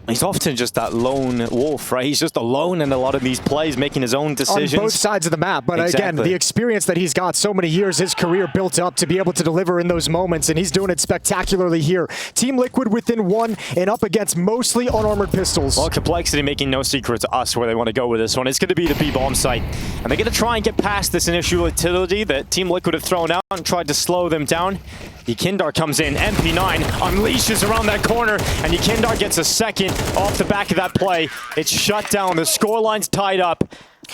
He's often just that lone wolf, right? He's just alone in a lot of these plays, making his own decisions. On both sides of the map. But again, Exactly. the experience that he's got, so many years, his career built up to be able to deliver in those moments, and he's doing it spectacularly here. Team Liquid within one and up against mostly unarmored pistols. Well, Complexity making no secret to us where they want to go with this one. It's going to be the B-bomb site. And they're going to try and get past this initial utility that Team Liquid have thrown out and tried to slow them down. Yekindar comes in, MP9 unleashes around that corner, and Yekindar gets a second off the back of that play. It's shut down, the scoreline's tied up,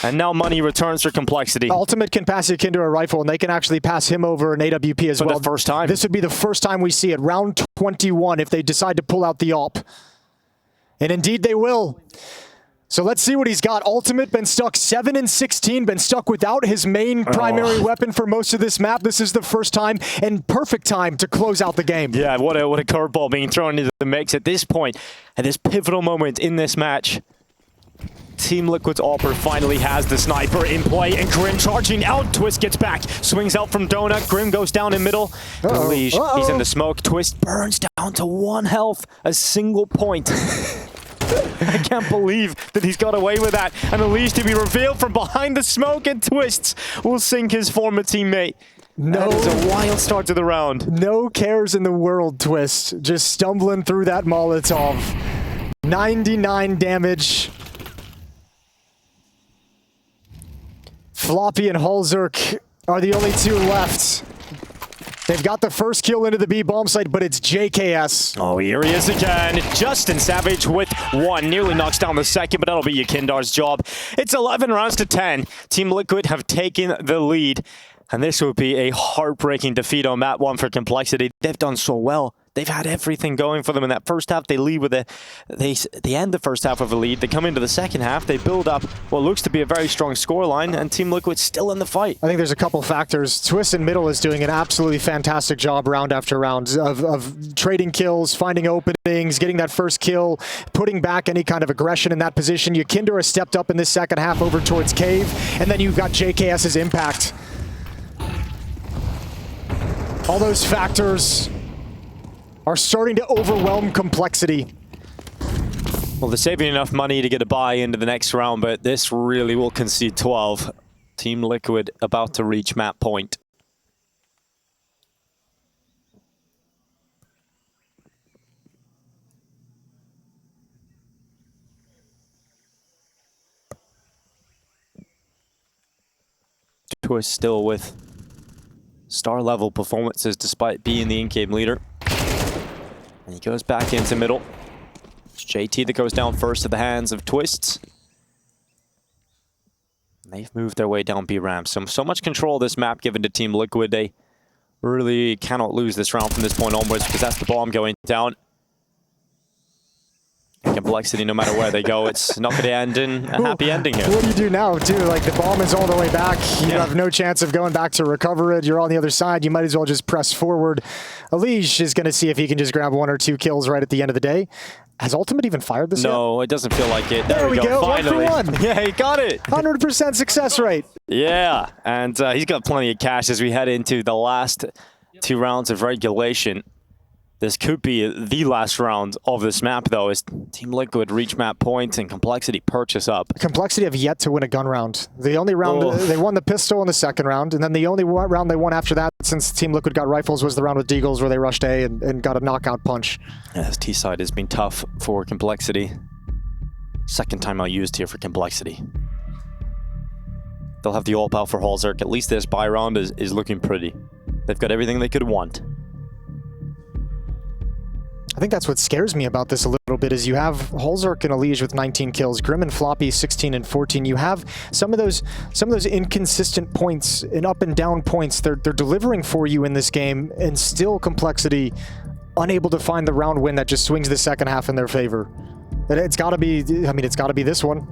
and now money returns for Complexity. Ultimate can pass Yekindar a rifle, and they can actually pass him over an AWP as well. For the first time. This would be the first time we see it. Round 21 if they decide to pull out the AWP. And indeed they will. So let's see what he's got. Ultimate been stuck 7 and 16, been stuck without his main primary weapon for most of this map. This is the first time and perfect time to close out the game. Yeah, what a curveball being thrown into the mix at this point, at this pivotal moment in this match. Team Liquid's AWPer finally has the sniper in play, and Grim charging out. Twist gets back, swings out from Donut. Grim goes down in middle. Unleash, he's in the smoke. Twist burns down to 1 health, a single point. I can't believe that he's got away with that. And Unleash to be revealed from behind the smoke, and Twists will sink his former teammate. That is a wild start to the round. No cares in the world, Twist. Just stumbling through that Molotov. 99 damage. Floppy and Holzerk are the only two left. They've got the first kill into the B-bomb site, but it's JKS. Oh, here he is again. Justin Savage with 1. Nearly knocks down the second, but that'll be Yekindar's job. It's 11 rounds to 10. Team Liquid have taken the lead. And this will be a heartbreaking defeat on map 1 for Complexity. They've done so well. They've had everything going for them in that first half. They lead with they end the first half of a lead. They come into the second half. They build up what looks to be a very strong scoreline, and Team Liquid's still in the fight. I think there's a couple factors. Twist in middle is doing an absolutely fantastic job round after round of trading kills, finding openings, getting that first kill, putting back any kind of aggression in that position. Yekindar has stepped up in this second half over towards Cave, and then you've got JKS's impact. All those factors are starting to overwhelm Complexity. Well, they're saving enough money to get a bye into the next round, but this really will concede 12. Team Liquid about to reach map point. Twist still with star-level performances despite being the in-game leader. And he goes back into middle. It's JT that goes down first to the hands of Twists. And they've moved their way down B ramp. So much control of this map given to Team Liquid. They really cannot lose this round from this point onwards because that's the bomb going down. Complexity, no matter where they go, it's not going to end in a happy ending here. What do you do now, too? Like, the bomb is all the way back. You have no chance of going back to recover it. You're on the other side. You might as well just press forward. Alish is going to see if he can just grab 1 or 2 kills right at the end of the day. Has Ultimate even fired this yet? No, it doesn't feel like it. There we go. Finally. 1 for 1. Yeah, he got it. 100% success rate. Yeah, and he's got plenty of cash as we head into the last 2 rounds of regulation. This could be the last round of this map, though, as Team Liquid reach map point and Complexity purchase up. Complexity have yet to win a gun round. The only round, they won the pistol in the second round, and then the only round they won after that, since Team Liquid got rifles, was the round with Deagles where they rushed A and got a knockout punch. Yeah, this T side has been tough for Complexity. Second time I used here for Complexity. They'll have the AWP out for Holzerk. At least this buy round is looking pretty. They've got everything they could want. I think that's what scares me about this a little bit is you have Holzerk and Alish with 19 kills, Grim and Floppy 16 and 14. You have some of those inconsistent points and up and down points. They're delivering for you in this game, and still Complexity unable to find the round win that just swings the second half in their favor. It's got to be. I mean, it's got to be this one.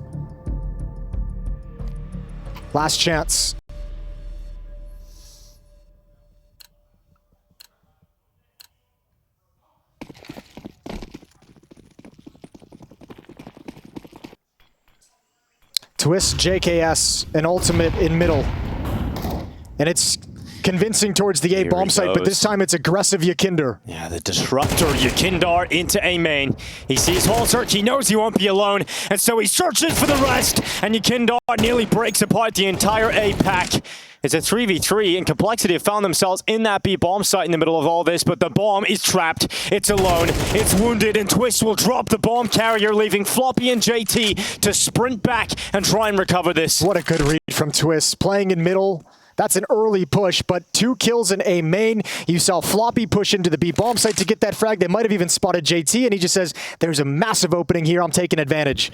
Last chance. Twist, JKS, and Ultimate in middle. And it's Convincing towards the A Here bomb he site, but this goes. time it's aggressive Yakinder. Yeah, the disruptor, Yakindar into A main. He sees Holzerk, he knows he won't be alone, and so he searches for the rest, and Yakindar nearly breaks apart the entire A pack. It's a 3v3, and Complexity have found themselves in that B bomb site in the middle of all this, but the bomb is trapped, it's alone, it's wounded, and Twist will drop the bomb carrier, leaving Floppy and JT to sprint back and try and recover this. What a good read from Twist, playing in middle. That's an early push, but 2 kills in A main. You saw Floppy push into the B bomb site to get that frag. They might have even spotted JT, and he just says, there's a massive opening here, I'm taking advantage.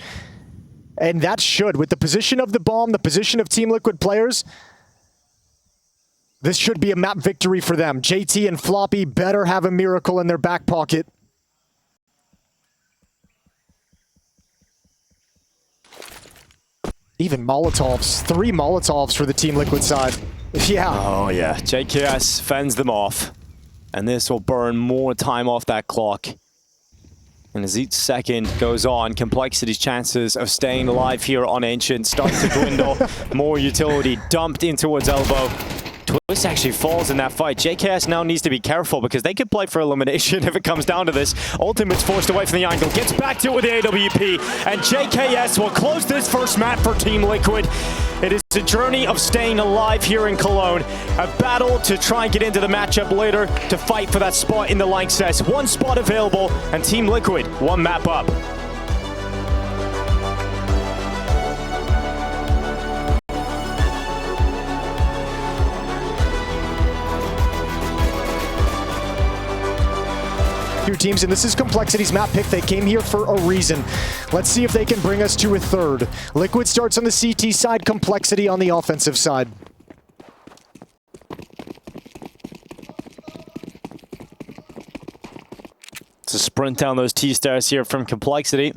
And that should, with the position of the bomb, the position of Team Liquid players, this should be a map victory for them. JT and Floppy better have a miracle in their back pocket. Even Molotovs, 3 Molotovs for the Team Liquid side. Yeah. Oh yeah, JKS fends them off. And this will burn more time off that clock. And as each second goes on, Complexity's chances of staying alive here on Ancient start to dwindle. More utility dumped in towards Elbow. Twist actually falls in that fight. JKS now needs to be careful because they could play for elimination if it comes down to this. Ultimate's forced away from the angle, gets back to it with the AWP, and JKS will close this first map for Team Liquid. It is a journey of staying alive here in Cologne. A battle to try and get into the matchup later to fight for that spot in the Lanxess. 1 spot available, and Team Liquid 1 map up. Two teams, and this is Complexity's map pick. They came here for a reason. Let's see if they can bring us to a third. Liquid starts on the CT side, Complexity on the offensive side. It's a sprint down those T-stairs here from Complexity.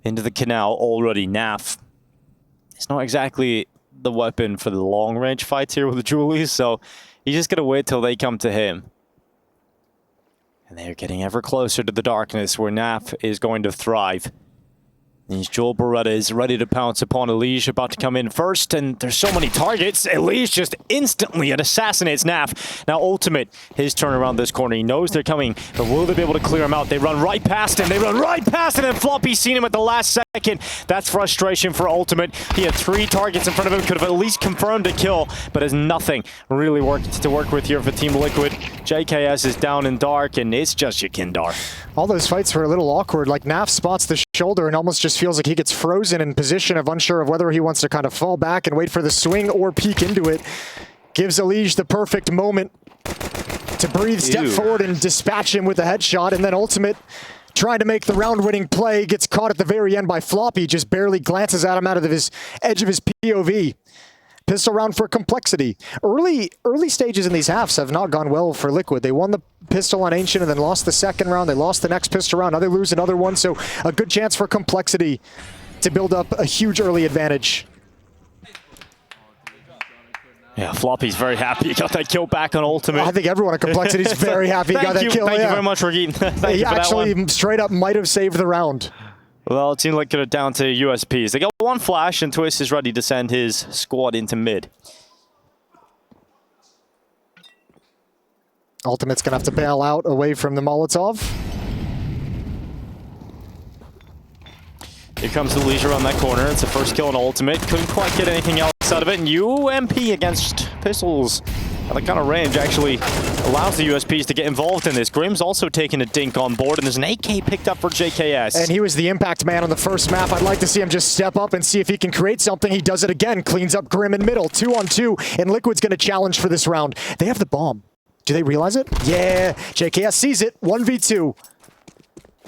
Into the canal already. Naf. It's not exactly the weapon for the long-range fights here with the Julies, so you just gotta wait till they come to him. And they're getting ever closer to the darkness where Naf is going to thrive. These Joel Berettas ready to pounce upon Elige, about to come in first, and there's so many targets. Elige just instantly assassinates Naf. Now Ultimate, his turn around this corner. He knows they're coming, but will they be able to clear him out? They run right past him. They run right past him, and Floppy's seen him at the last second. That's frustration for Ultimate. He had 3 targets in front of him, could have at least confirmed a kill, but has nothing really to work with here for Team Liquid. JKS is down in dark, and it's just Yakindar. All those fights were a little awkward. Like Naf spots the shoulder and almost just feels like he gets frozen in position of unsure of whether he wants to kind of fall back and wait for the swing or peek into it. Gives Elige the perfect moment to breathe, step forward, and dispatch him with a headshot. And then Ultimate, trying to make the round-winning play, gets caught at the very end by Floppy, just barely glances at him out of his edge of his POV. Pistol round for Complexity. Early stages in these halves have not gone well for Liquid. They won the pistol on Ancient and then lost the second round. They lost the next pistol round. Now they lose another one, so a good chance for Complexity to build up a huge early advantage. Yeah, Floppy's very happy he got that kill back on Ultimate. I think everyone at Complexity is very happy he got that kill. Thank you very much, Regeet. Thank He you for actually that one. straight up might have saved the round. Well, it seemed like they're down to USPs. They got 1 flash, and Twist is ready to send his squad into mid. Ultimate's gonna have to bail out away from the Molotov. Here comes the leisure on that corner. It's the first kill on Ultimate. Couldn't quite get anything else out of it. And UMP against pistols at that kind of range actually allows the USPs to get involved in this. Grim's also taking a dink on board, and there's an AK picked up for JKS. And he was the impact man on the first map. I'd like to see him just step up and see if he can create something. He does it again, cleans up Grim in middle, 2-on-2, and Liquid's gonna challenge for this round. They have the bomb. Do they realize it? Yeah, JKS sees it, 1v2.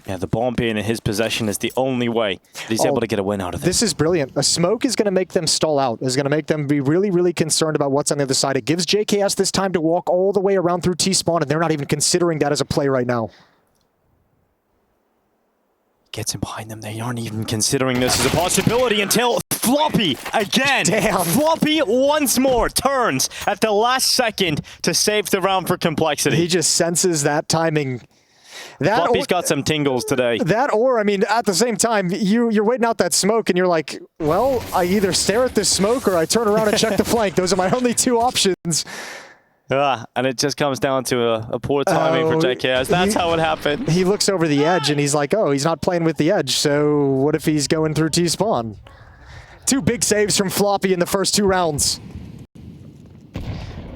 Yeah, the bomb being in his possession is the only way that he's able to get a win out of This is brilliant. A smoke is going to make them stall out. Is going to make them be really, really concerned about what's on the other side. It gives JKS this time to walk all the way around through T-spawn, and they're not even considering that as a play right now. Gets him behind them. They aren't even considering this as a possibility until Floppy again. Damn. Floppy once more turns at the last second to save the round for Complexity. He just senses that timing. Floppy's got some tingles today. That or, I mean, at the same time, you're waiting out that smoke and you're like, well, I either stare at this smoke or I turn around and check the flank. Those are my only two options. And it just comes down to a poor timing for JKS. That's how it happened. He looks over the edge and he's like, oh, he's not playing with the edge, so what if he's going through T-spawn? 2 big saves from Floppy in the first 2 rounds.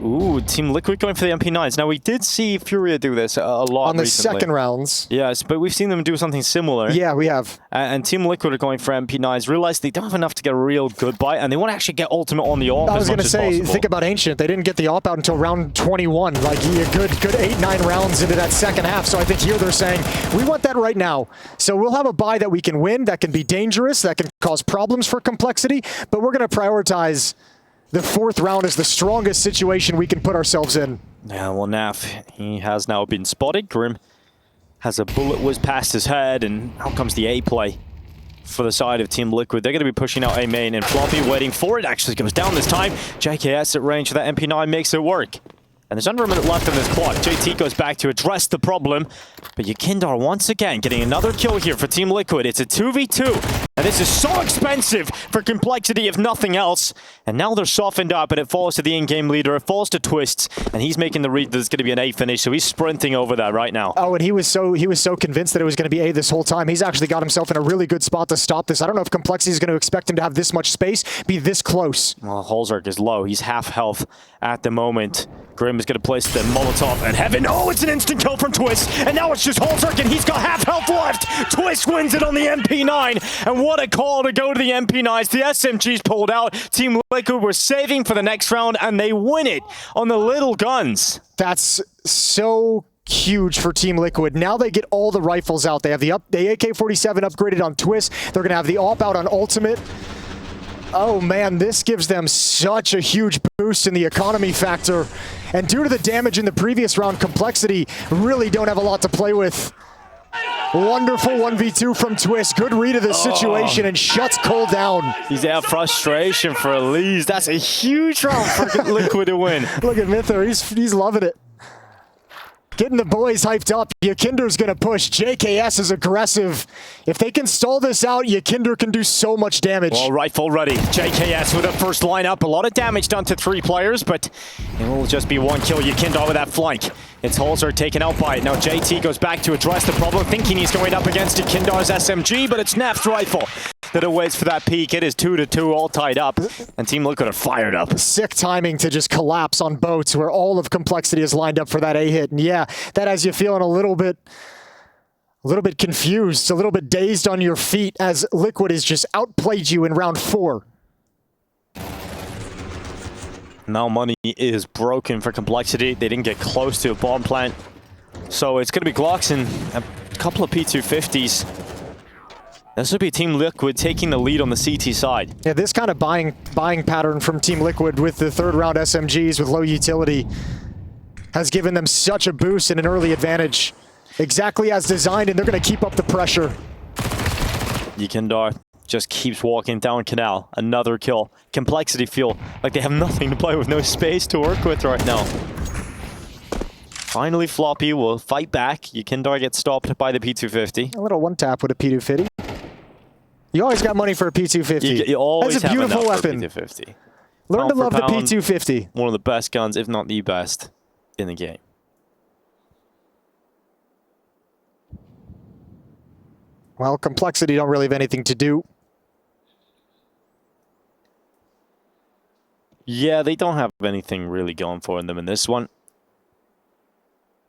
Ooh, Team Liquid going for the MP9s. Now, we did see Furia do this a lot on the recently. second rounds. Yes, but we've seen them do something similar. Yeah, we have. And Team Liquid are going for MP9s, realize they don't have enough to get a real good bite, and they want to actually get ultimate on the AWP. I was going to say, think about Ancient. They didn't get the AWP out until round 21. Like, a good 8-9 rounds into that second half. So I think here they're saying, we want that right now. So we'll have a buy that we can win, that can be dangerous, that can cause problems for Complexity, but we're going to prioritize the 4th round is the strongest situation we can put ourselves in. Yeah, well, Naf, he has now been spotted. Grim has a bullet whiz past his head, and out comes the A play for the side of Team Liquid. They're going to be pushing out A main, and Floppy waiting for it. Actually goes down this time. JKS at range for that MP9 makes it work. And there's under a minute left on this clock. JT goes back to address the problem, but Yakindar once again getting another kill here for Team Liquid. It's a 2v2, and this is so expensive for Complexity if nothing else. And now they're softened up, and it falls to the in-game leader. It falls to Twists, and he's making the read that it's going to be an A finish, so he's sprinting over that right now. Oh, and he was so convinced that it was going to be A this whole time. He's actually got himself in a really good spot to stop this. I don't know if Complexity is going to expect him to have this much space, be this close. Well, Holzerk is low. He's half health at the moment. Grim is going to place the Molotov and Heaven. Oh, it's an instant kill from Twist. And now it's just Holzerk, and he's got half health left. Twist wins it on the MP9. And what a call to go to the MP9s. The SMG's pulled out. Team Liquid were saving for the next round, and they win it on the little guns. That's so huge for Team Liquid. Now they get all the rifles out. They have the AK-47 upgraded on Twist. They're going to have the AWP out on Ultimate. Oh man, this gives them such a huge boost in the economy factor. And due to the damage in the previous round, Complexity really don't have a lot to play with. Wonderful 1v2 from Twist. Good read of the situation and shuts Cole down. He's out frustration for Elise. That's a huge round for Liquid to win. Look at Mither, he's loving it. Getting the boys hyped up. Yakinder's going to push. JKS is aggressive. If they can stall this out, Yakinder can do so much damage. Well, rifle ready. JKS with a first lineup. A lot of damage done to 3 players, but it will just be 1 kill. Yakinder with that flank. It's Holzer taken out by it. Now JT goes back to address the problem, thinking he's going up against Yakinder's SMG, but it's Naf's rifle that awaits for that peak. It is 2-2, all tied up, and Team Liquid are fired up. Sick timing to just collapse on boats where all of Complexity is lined up for that A hit. And yeah, that has you feeling a little bit confused, a little bit dazed on your feet as Liquid has just outplayed you in round 4. Now money is broken for Complexity. They didn't get close to a bomb plant. So it's going to be Glocks and a couple of P250s. This would be Team Liquid taking the lead on the CT side. Yeah, this kind of buying pattern from Team Liquid with the 3rd round SMGs with low utility has given them such a boost and an early advantage. Exactly as designed, and they're going to keep up the pressure. Yakindar just keeps walking down Canal. Another kill. Complexity feel like they have nothing to play with, no space to work with right now. Finally, Floppy will fight back. Yakindar gets stopped by the P250. A little one-tap with a P250. You always got money for a P250. You always That's a beautiful weapon. P250. Learn to love the pound, P250. One of the best guns, if not the best, in the game. Well, Complexity don't really have anything to do. Yeah, they don't have anything really going for them in this one.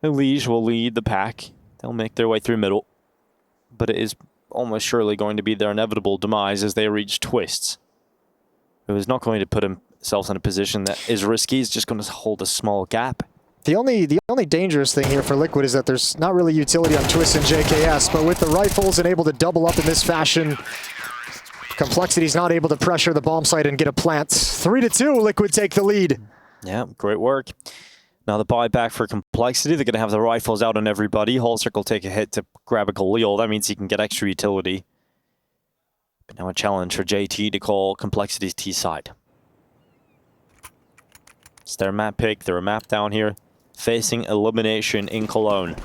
Elige will lead the pack. They'll make their way through middle. But it is almost surely going to be their inevitable demise as they reach Twists. Who is not going to put himself in a position that is risky. He's just going to hold a small gap. The only dangerous thing here for Liquid is that there's not really utility on Twist and JKS, but with the rifles and able to double up in this fashion, Complexity's not able to pressure the bomb site and get a plant. 3-2, Liquid take the lead. Yeah, great work. Now the buyback for Complexity, they're going to have the rifles out on everybody. Holzerk will take a hit to grab a Khalil. That means he can get extra utility. But now a challenge for JT to call Complexity's T side. It's their map pick. They're a map down here, facing elimination in Cologne.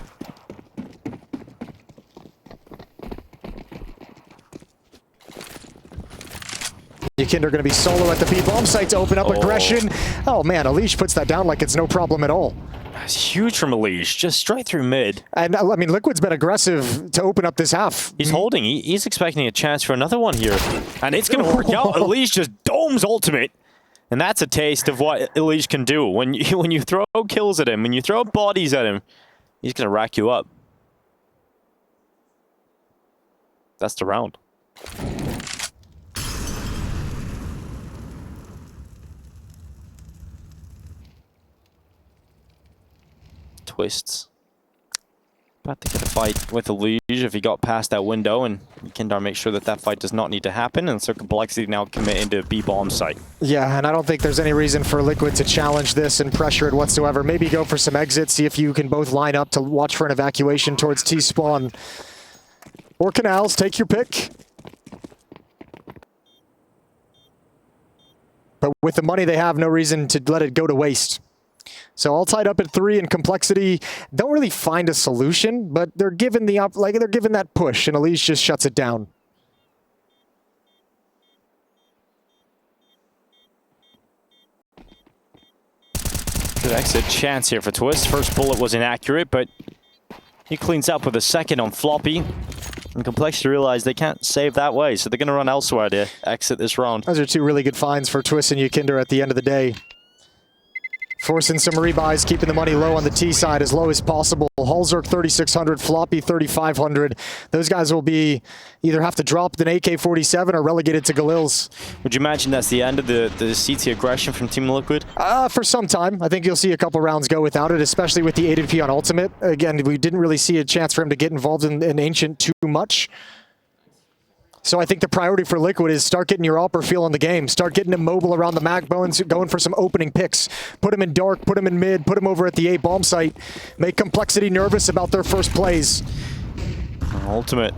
Yukinder going to be solo at the B bomb site to open up aggression. Oh man, Alish puts that down like it's no problem at all. That's huge from Alish, just straight through mid. And I mean, Liquid's been aggressive to open up this half. He's holding. He's expecting a chance for another one here. And it's going to work out. Alish just domes ultimate. And that's a taste of what Alish can do. When you throw kills at him, when you throw bodies at him, he's going to rack you up. That's the round. Twists. About to get a fight with Alish if he got past that window, and Kindar makes sure that that fight does not need to happen, and so Complexity now commit into B bomb site. Yeah, and I don't think there's any reason for Liquid to challenge this and pressure it whatsoever. Maybe go for some exits, see if you can both line up to watch for an evacuation towards T-spawn. Or canals, take your pick. But with the money they have, no reason to let it go to waste. So all tied up at 3, and Complexity don't really find a solution, but they're given they're given that push, and Alish just shuts it down. Good exit chance here for Twist. First bullet was inaccurate, but he cleans up with a second on Floppy. And Complexity realize they can't save that way, so they're going to run elsewhere to exit this round. Those are 2 really good finds for Twist and Yukinder at the end of the day. Forcing some rebuys, keeping the money low on the T side, as low as possible. Halzerk 3,600, Floppy 3,500. Those guys will be either have to drop an AK-47 or relegated to Galil's. Would you imagine that's the end of the CT aggression from Team Liquid? For some time. I think you'll see a couple rounds go without it, especially with the ADP on Ultimate. Again, we didn't really see a chance for him to get involved in Ancient too much. So I think the priority for Liquid is start getting your Opper feel in the game. Start getting him mobile around the mag bones, going for some opening picks. Put him in dark, put him in mid, put him over at the A bomb site. Make Complexity nervous about their first plays. Ultimate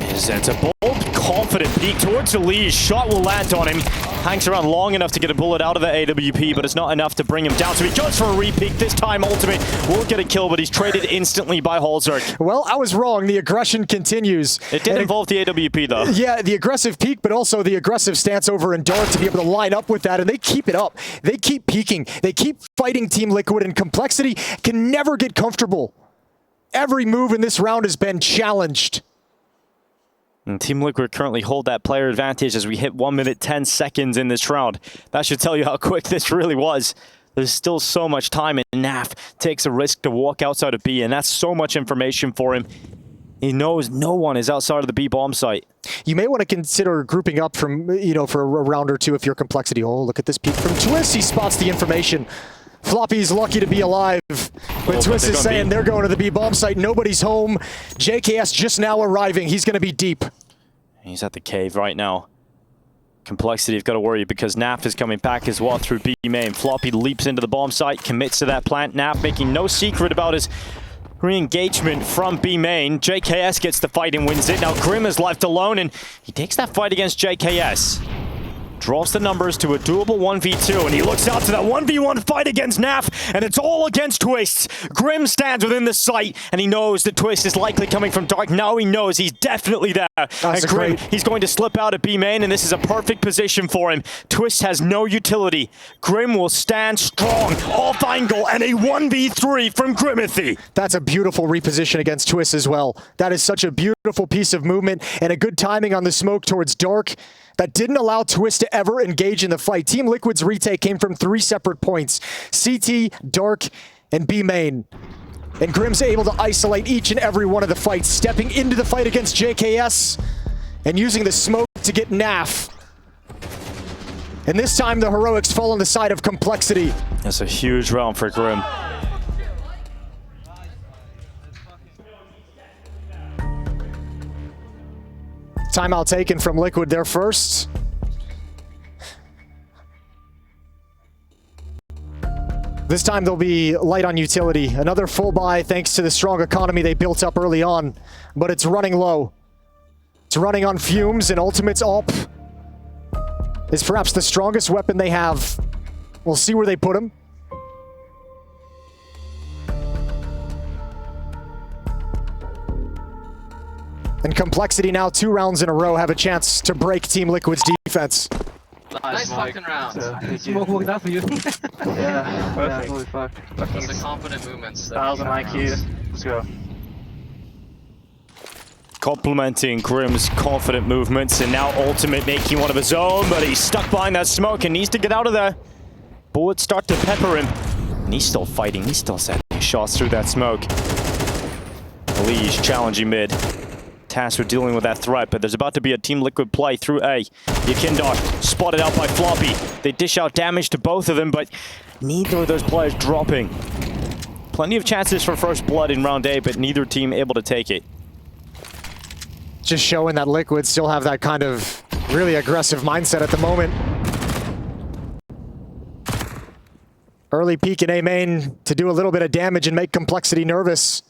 it's a bold, confident peek towards Alish. Shot will land on him. Hangs around long enough to get a bullet out of the AWP, but it's not enough to bring him down. So he goes for a re-peek. This time, Ultimate will get a kill, but he's traded instantly by Halzerk. Well, I was wrong. The aggression continues. It did involve the AWP, though. Yeah, the aggressive peek, but also the aggressive stance over in dark to be able to line up with that, and they keep it up. They keep peeking. They keep fighting Team Liquid, and Complexity can never get comfortable. Every move in this round has been challenged. And Team Liquid currently hold that player advantage as we hit 1 minute 10 seconds in this round. That should tell you how quick this really was. There's still so much time, and Naf takes a risk to walk outside of B, and that's so much information for him. He knows no one is outside of the B bomb site. You may want to consider grouping up from, for a round or two if you're Complexity. Oh, look at this peek from Twist. He spots the information. Floppy's lucky to be alive, but Twist is saying they're going to the B bomb site. Nobody's home. JKS just now arriving. He's going to be deep. He's at the cave right now. Complexity have got to worry because Naf is coming back as well through B main. Floppy leaps into the bomb site, commits to that plant. Naf making no secret about his re-engagement from B main. JKS gets the fight and wins it. Now Grim is left alone, and he takes that fight against JKS. Draws the numbers to a doable 1v2, and he looks out to that 1v1 fight against Naf, and it's all against Twist. Grim stands within the site, and he knows that Twist is likely coming from dark. Now he knows he's definitely there. And Grim, he's going to slip out at B main, and this is a perfect position for him. Twist has no utility. Grim will stand strong, off angle, and a 1v3 from Grimithy. That's a beautiful reposition against Twist as well. That is such a beautiful piece of movement, and a good timing on the smoke towards dark. That didn't allow Twist to ever engage in the fight. Team Liquid's retake came from 3 separate points. CT, Dark, and B main. And Grim's able to isolate each and every one of the fights, stepping into the fight against JKS and using the smoke to get Naf. And this time the heroics fall on the side of Complexity. That's a huge round for Grim. Timeout taken from Liquid there first. This time they'll be light on utility. Another full buy thanks to the strong economy they built up early on, but it's running low. It's running on fumes, and Ultimate's AWP is perhaps the strongest weapon they have. We'll see where they put him. And Complexity now 2 rounds in a row have a chance to break Team Liquid's defense. Nice fucking round. Smoke worked out for you. Yeah, Perfect. holy fuck. That's the confident movements. 1000 IQ. Let's go. Complimenting Grim's confident movements, and now Ultimate making one of his own, but he's stuck behind that smoke and needs to get out of there. Bullets start to pepper him, and he's still fighting. He's still sending shots through that smoke. Lige challenging mid. Tasked with dealing with that threat, but there's about to be a Team Liquid play through A. Yakindar spotted out by Floppy. They dish out damage to both of them, but neither of those players dropping. Plenty of chances for first blood in round A, but neither team able to take it. Just showing that Liquid still have that kind of really aggressive mindset at the moment. Early peek in A main to do a little bit of damage and make Complexity nervous.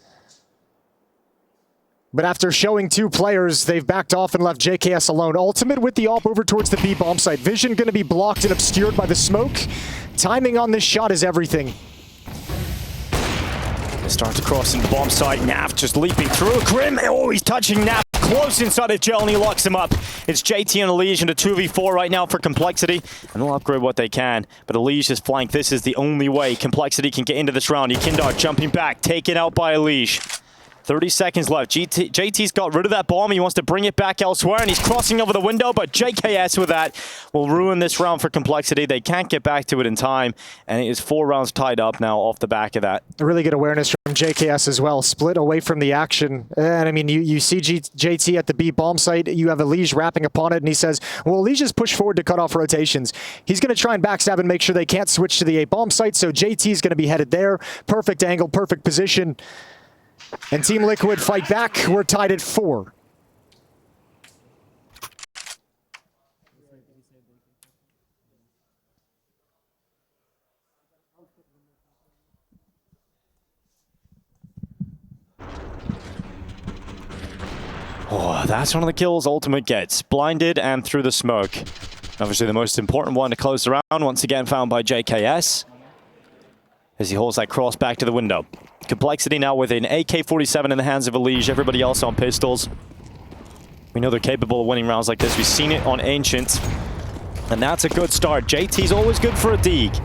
But after showing two players, they've backed off and left JKS alone. Ultimate with the op over towards the B bomb site. Vision going to be blocked and obscured by the smoke. Timing on this shot is everything. They start to cross in the bomb site. Naf just leaping through. Grim, oh, he's touching Naf close inside his gel and he locks him up. It's JT and Elige in a 2v4 right now for Complexity. And they'll upgrade what they can. But Elige is flanked. This is the only way Complexity can get into this round. Yakindar jumping back, taken out by Elige. 30 seconds left. JT's got rid of that bomb. He wants to bring it back elsewhere, and he's crossing over the window, but JKS with that will ruin this round for Complexity. They can't get back to it in time, and it is 4 rounds tied up now off the back of that. Really good awareness from JKS as well. Split away from the action. And I mean, you see JT at the B bomb site. You have Elige wrapping upon it, and he says, well, Elige just pushed forward to cut off rotations. He's going to try and backstab and make sure they can't switch to the A bomb site, so JT's going to be headed there. Perfect angle, perfect position. And Team Liquid fight back. We're tied at 4. Oh, that's one of the kills Ultimate gets. Blinded and through the smoke. Obviously the most important one to close the round. Once again found by JKS. As he holds that cross back to the window. Complexity now with an AK-47 in the hands of Elige. Everybody else on pistols. We know they're capable of winning rounds like this. We've seen it on Ancient. And that's a good start. JT's always good for a dig.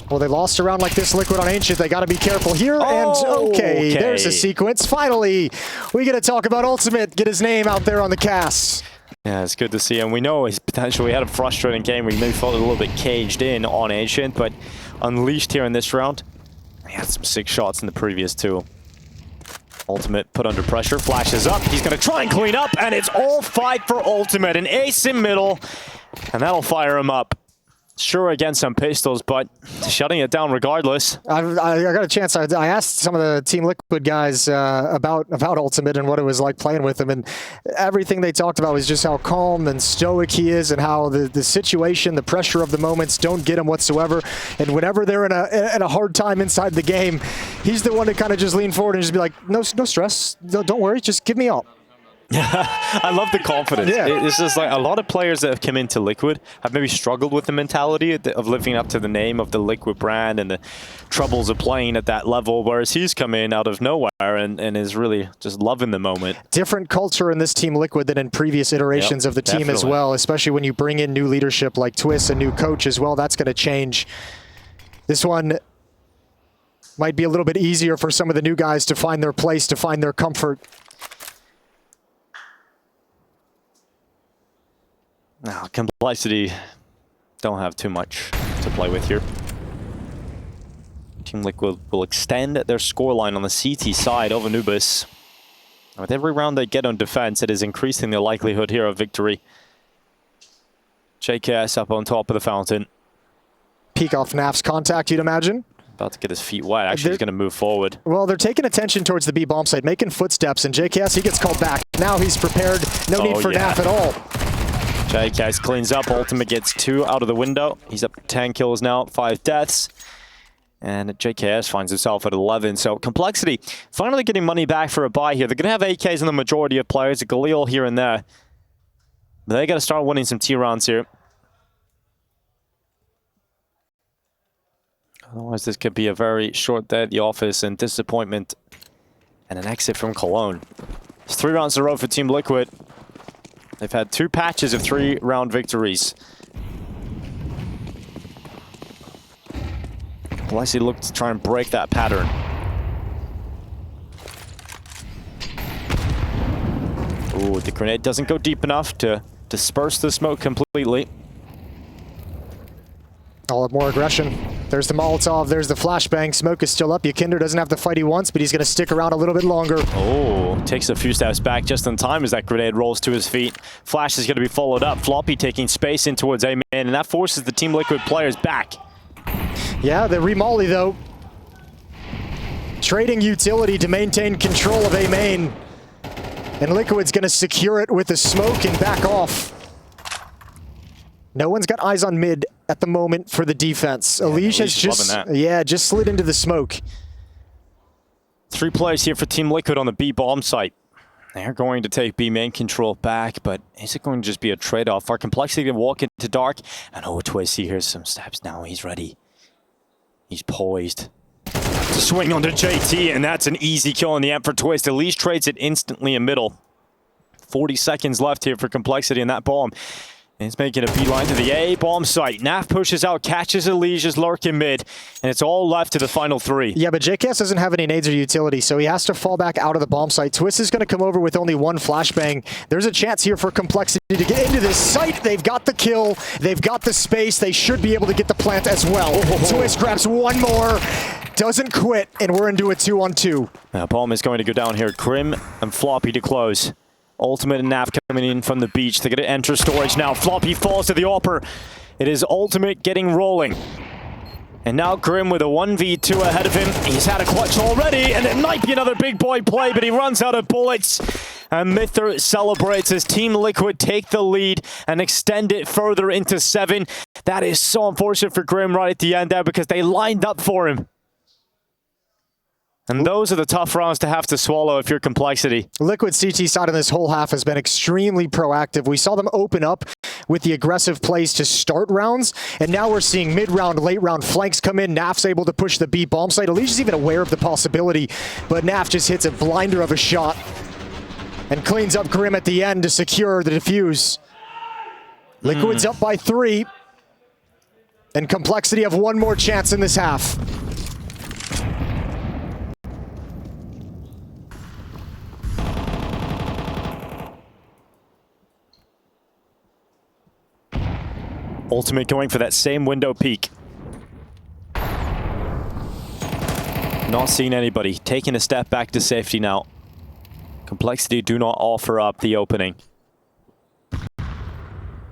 Well, they lost a round like this, Liquid on Ancient. They got to be careful here. Oh, and okay, okay, there's a sequence. Finally, we get to talk about Ultimate. Get his name out there on the cast. Yeah, it's good to see him. We know his potential. We had a frustrating game where he maybe felt a little bit caged in on Ancient, but unleashed here in this round. He had some sick shots in the previous 2. Ultimate put under pressure, flashes up. He's going to try and clean up, and it's all fight for Ultimate. An ace in middle, and that'll fire him up. Sure, against some pistols, but shutting it down regardless. I got a chance. I asked some of the Team Liquid guys about Ultimate and what it was like playing with him, and everything they talked about was just how calm and stoic he is, and how the situation, the pressure of the moments don't get him whatsoever. And whenever they're in a hard time inside the game, he's the one to kind of just lean forward and just be like, no stress, don't worry, just give me all. I love the confidence. Yeah. It's just like a lot of players that have come into Liquid have maybe struggled with the mentality of living up to the name of the Liquid brand and the troubles of playing at that level, whereas he's come in out of nowhere and is really just loving the moment. Different culture in this Team Liquid than in previous iterations of the team as well, especially when you bring in new leadership like Twist, a new coach as well. That's going to change. This one might be a little bit easier for some of the new guys to find their place, to find their comfort. Now, Complexity don't have too much to play with here. Team Liquid will extend their scoreline on the CT side of Anubis. With every round they get on defense, it is increasing the likelihood here of victory. JKS up on top of the fountain. Peek off Naf's contact, you'd imagine. About to get his feet wet. Actually, he's going to move forward. Well, they're taking attention towards the B bomb site, making footsteps, and JKS, he gets called back. Now he's prepared. No need for Naf at all. JKS cleans up. Ultimate gets 2 out of the window. He's up to 10 kills now, 5 deaths. And JKS finds himself at 11. So Complexity finally getting money back for a buy here. They're going to have AKs on the majority of players, a Galil here and there. But they got to start winning some T rounds here. Otherwise, this could be a very short day at the office and disappointment and an exit from Cologne. It's 3 rounds in a row for Team Liquid. They've had 2 patches of 3-round victories. Complexity looked to try and break that pattern. Ooh, the grenade doesn't go deep enough to disperse the smoke completely. All up more aggression. There's the Molotov, there's the flashbang. Smoke is still up. Yakinder doesn't have the fight he wants, but he's going to stick around a little bit longer. Oh, takes a few steps back just in time as that grenade rolls to his feet. Flash is going to be followed up. Floppy taking space in towards A-Main, and that forces the Team Liquid players back. Yeah, the remolly though. Trading utility to maintain control of A-Main. And Liquid's going to secure it with the smoke and back off. No one's got eyes on mid at the moment for the defense. Elige has just slid into the smoke. 3 players here for Team Liquid on the B bomb site. They're going to take B main control back, but is it going to just be a trade-off? For Complexity to walk into dark, and oh, Twist, he hears some steps now. He's ready. He's poised to swing onto JT, and that's an easy kill in the end for Twist. Elige trades it instantly in middle. 40 seconds left here for Complexity in that bomb. And it's making a beeline to the A bomb site. Naf pushes out, catches Elige's lurking mid, and it's all left to the final 3. Yeah, but JKS doesn't have any nades or utility, so he has to fall back out of the bomb site. Twist is going to come over with only 1 flashbang. There's a chance here for Complexity to get into this site. They've got the kill. They've got the space. They should be able to get the plant as well. Twist grabs 1 more. Doesn't quit, and we're into a 2-on-2. Now, bomb is going to go down here. Grim and Floppy to close. Ultimate and Naf coming in from the beach. They're going to enter storage now. Floppy falls to the AWPer. It is Ultimate getting rolling. And now Grim with a 1v2 ahead of him. He's had a clutch already, and it might be another big boy play, but he runs out of bullets. And Mither celebrates as Team Liquid take the lead and extend it further into 7. That is so unfortunate for Grim right at the end there because they lined up for him. And those are the tough rounds to have to swallow if you're Complexity. Liquid CT side in this whole half has been extremely proactive. We saw them open up with the aggressive plays to start rounds, and now we're seeing mid-round, late-round flanks come in. Naf's able to push the B bomb site. Elige's even aware of the possibility, but Naf just hits a blinder of a shot and cleans up Grim at the end to secure the defuse. Liquid's up by 3, and Complexity have 1 more chance in this half. Ultimate going for that same window peek. Not seeing anybody. Taking a step back to safety now. Complexity do not offer up the opening.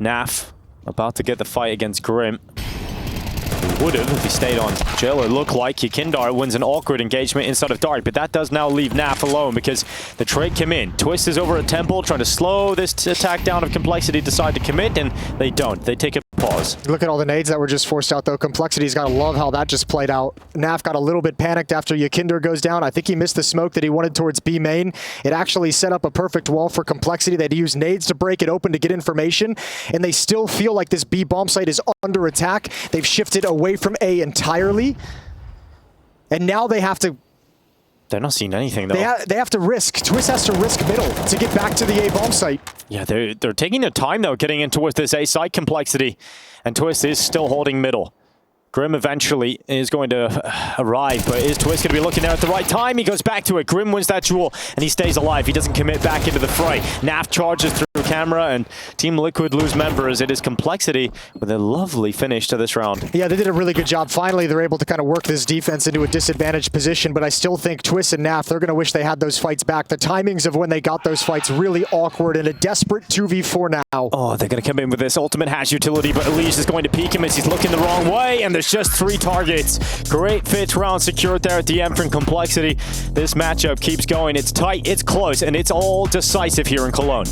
Naf about to get the fight against Grim. He would have if he stayed on Jill. It looked like Yakindar wins an awkward engagement inside of Dark, but that does now leave Naf alone because the trade came in. Twist is over at Temple trying to slow this attack down of Complexity, decide to commit, and they don't. They take a pause. Look at all the nades that were just forced out though. Complexity's got to love how that just played out. Naf got a little bit panicked after Yakinder goes down. I think he missed the smoke that he wanted towards B main. It actually set up a perfect wall for Complexity. They'd use nades to break it open to get information, and they still feel like this B bomb site is under attack. They've shifted away from A entirely, and now they have to... They're not seeing anything though. They have to risk. Twist has to risk middle to get back to the A bomb site. Yeah, they're taking their time though, getting in towards this A site Complexity, and Twist is still holding middle. Grim eventually is going to arrive, but is Twist going to be looking there at the right time? He goes back to it. Grim wins that duel, and he stays alive. He doesn't commit back into the fray. Naf charges through camera, and Team Liquid lose members. It is Complexity with a lovely finish to this round. Yeah, they did a really good job. Finally, they're able to kind of work this defense into a disadvantaged position, but I still think Twist and Naf, they're going to wish they had those fights back. The timings of when they got those fights really awkward in a desperate 2v4 now. Oh, they're going to come in with this. Ultimate has utility, but Elige is going to peek him as he's looking the wrong way, and there's just 3 targets. Great 5th round secured there at the end from Complexity. This matchup keeps going. It's tight, it's close, and it's all decisive here in Cologne.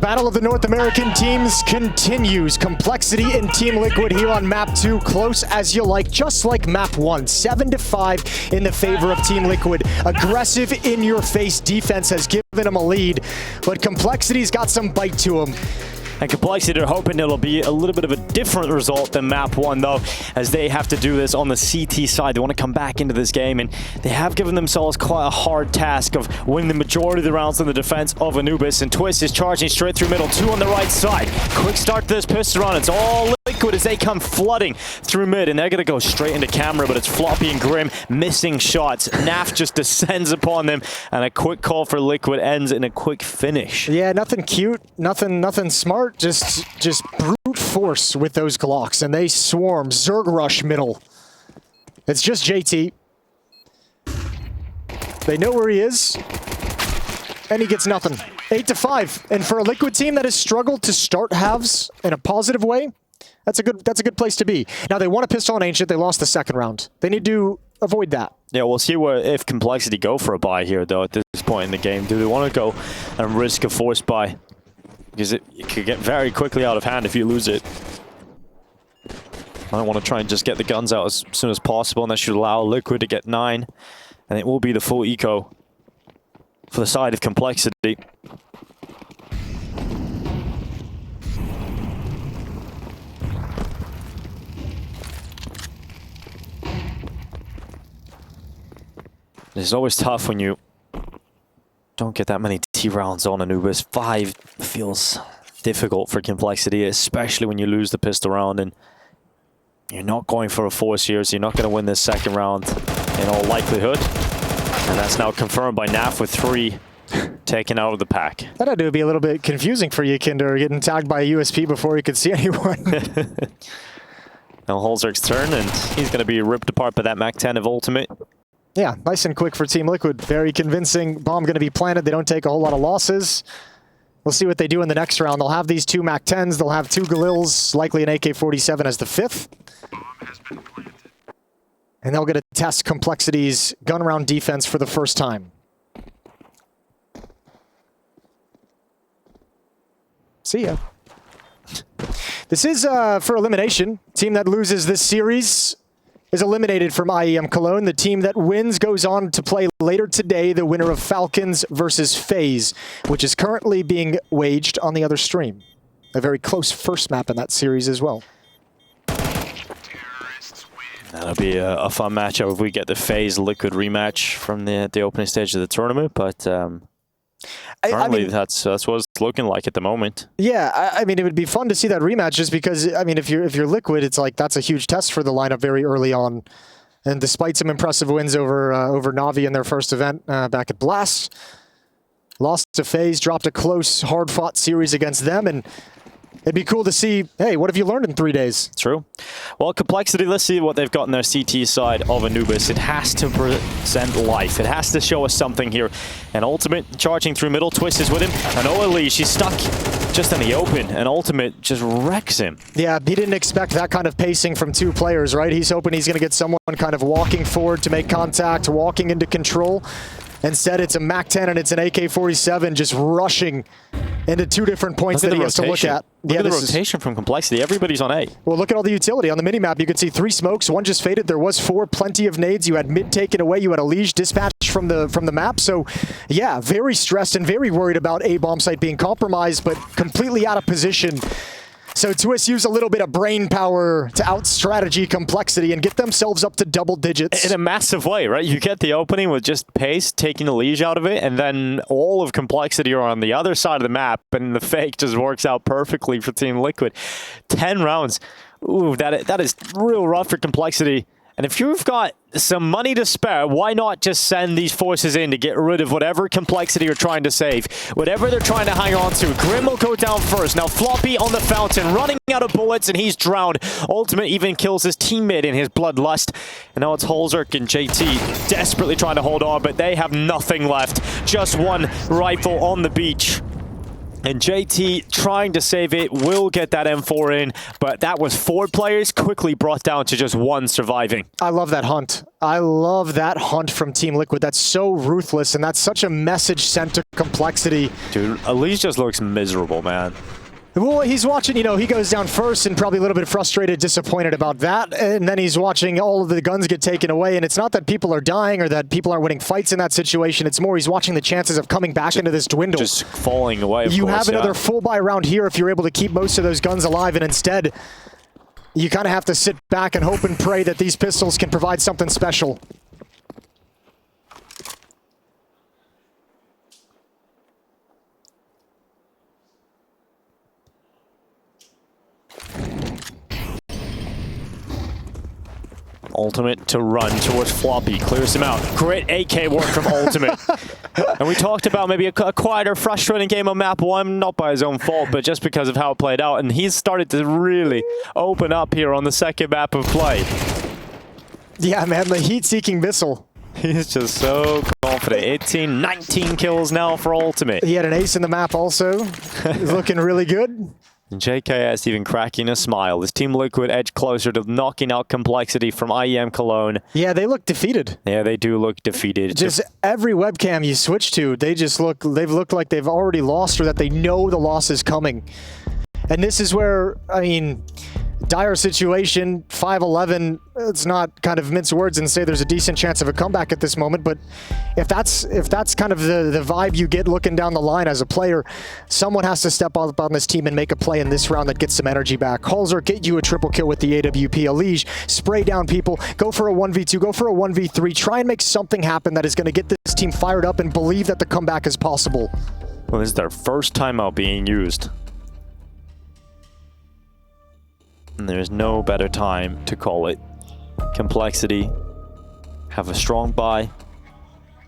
battle of the North American teams continues. Complexity in Team Liquid here on map 2, close as you like, just like map 1. 7-5 in the favor of Team Liquid. Aggressive, in-your-face defense has given them a lead, but Complexity's got some bite to them. And Complexity are hoping it'll be a little bit of a different result than map 1, though, as they have to do this on the CT side. They want to come back into this game, and they have given themselves quite a hard task of winning the majority of the rounds in the defense of Anubis. And Twist is charging straight through middle, 2 on the right side. Quick start to this pistol round. It's all Liquid as they come flooding through mid, and they're going to go straight into camera, but it's Floppy and Grim missing shots. Naf just descends upon them, and a quick call for Liquid ends in a quick finish. Yeah, nothing cute, nothing smart. Just brute force with those Glocks, and they swarm. Zerg rush middle. It's just JT. They know where he is, and he gets nothing. 8-5, and for a Liquid team that has struggled to start halves in a positive way, that's a good place to be. Now they want a pistol on Ancient. They lost the second round. They need to avoid that. Yeah, we'll see if Complexity go for a buy here, though, at this point in the game. Do they want to go and risk a forced buy? Because it could get very quickly out of hand if you lose it. I want to try and just get the guns out as soon as possible, and that should allow Liquid to get 9. And it will be the full eco for the side of Complexity. It's always tough when you don't get that many T rounds on Anubis. 5 feels difficult for Complexity, especially when you lose the pistol round and you're not going for a force here, so you're not going to win this second round in all likelihood. And that's now confirmed by Naf with 3 taken out of the pack. That had to be a little bit confusing for you, Kinder, getting tagged by a USP before you could see anyone. Now Holzerk's turn, and he's going to be ripped apart by that Mac 10 of Ultimate. Yeah, nice and quick for Team Liquid. Very convincing. Bomb going to be planted. They don't take a whole lot of losses. We'll see what they do in the next round. They'll have these 2 Mac 10s. They'll have 2 Galils, likely an AK-47 as the 5th. And they'll get to test Complexity's gun round defense for the first time. See ya. This is for elimination. Team that loses this series is eliminated from IEM Cologne. The team that wins goes on to play later today the winner of Falcons versus FaZe, which is currently being waged on the other stream. A very close first map in that series as well. That'll be a fun matchup if we get the FaZe Liquid rematch from the opening stage of the tournament, but currently that's what it's looking like at the moment. Yeah, I mean, it would be fun to see that rematch just because, I mean, if you're Liquid, it's like that's a huge test for the lineup very early on. And despite some impressive wins over Na'Vi in their first event back at Blast, lost to FaZe, dropped a close, hard-fought series against them, and it'd be cool to see, hey, what have you learned in 3 days? True. Well, Complexity, let's see what they've got on their CT side of Anubis. It has to present life. It has to show us something here. And Ultimate charging through middle, Twist is with him. And OLE, she's stuck just in the open, and Ultimate just wrecks him. Yeah, he didn't expect that kind of pacing from 2 players, right? He's hoping he's going to get someone kind of walking forward to make contact, walking into control. Instead, it's a Mac 10 and it's an AK-47 just rushing into 2 different points that he has to look at. Look at the rotation from Complexity. Everybody's on A. Well, look at all the utility. On the minimap, you can see 3 smokes. 1 just faded. There was 4, plenty of nades. You had mid taken away. You had a Liege dispatched from the map. So, yeah, very stressed and very worried about A bomb site being compromised, but completely out of position. So Twist used a little bit of brain power to out-strategy Complexity and get themselves up to double digits. In a massive way, right? You get the opening with just pace, taking the Liege out of it, and then all of Complexity are on the other side of the map, and the fake just works out perfectly for Team Liquid. 10 rounds. Ooh, that is real rough for Complexity. And if you've got some money to spare, why not just send these forces in to get rid of whatever Complexity you're trying to save? Whatever they're trying to hang on to. Grim will go down first. Now Floppy on the fountain, running out of bullets, and he's drowned. Ultimate even kills his teammate in his bloodlust. And now it's Holzerk and JT desperately trying to hold on, but they have nothing left. Just 1 rifle on the beach. And JT trying to save it, will get that M4 in, but that was 4 players quickly brought down to just 1 surviving. I love that hunt. I love that hunt from Team Liquid. That's so ruthless, and that's such a message sent to Complexity. Dude, Elise just looks miserable, man. Well, he's watching, you know, he goes down first and probably a little bit frustrated, disappointed about that. And then he's watching all of the guns get taken away. And it's not that people are dying or that people aren't winning fights in that situation. It's more he's watching the chances of coming back into this dwindle. Just falling away, of You course, have another full buy round here if you're able to keep most of those guns alive. And instead, you kind of have to sit back and hope and pray that these pistols can provide something special. Ultimate to run towards Floppy, clears him out. Great AK work from Ultimate. And we talked about maybe a quieter, frustrating game on map 1, not by his own fault, but just because of how it played out. And he's started to really open up here on the second map of play. Yeah, man, the heat-seeking missile. He's just so confident. 18, 19 kills now for Ultimate. He had an ace in the map also. He's looking really good. JKS even cracking a smile. His Team Liquid edge closer to knocking out Complexity from IEM Cologne. Yeah, they look defeated. Yeah, they do look defeated. Just every webcam you switch to, they've looked like they've already lost or that they know the loss is coming. And this is where, I mean, dire situation, 5-11, it's not kind of mince words and say there's a decent chance of a comeback at this moment, but if that's kind of the vibe you get looking down the line as a player, someone has to step up on this team and make a play in this round that gets some energy back. Halzer, get you a triple kill with the AWP. Elige, spray down people, go for a 1v2, go for a 1v3, try and make something happen that is going to get this team fired up and believe that the comeback is possible. Well, this is their first timeout being used. And there's no better time to call it. Complexity have a strong buy,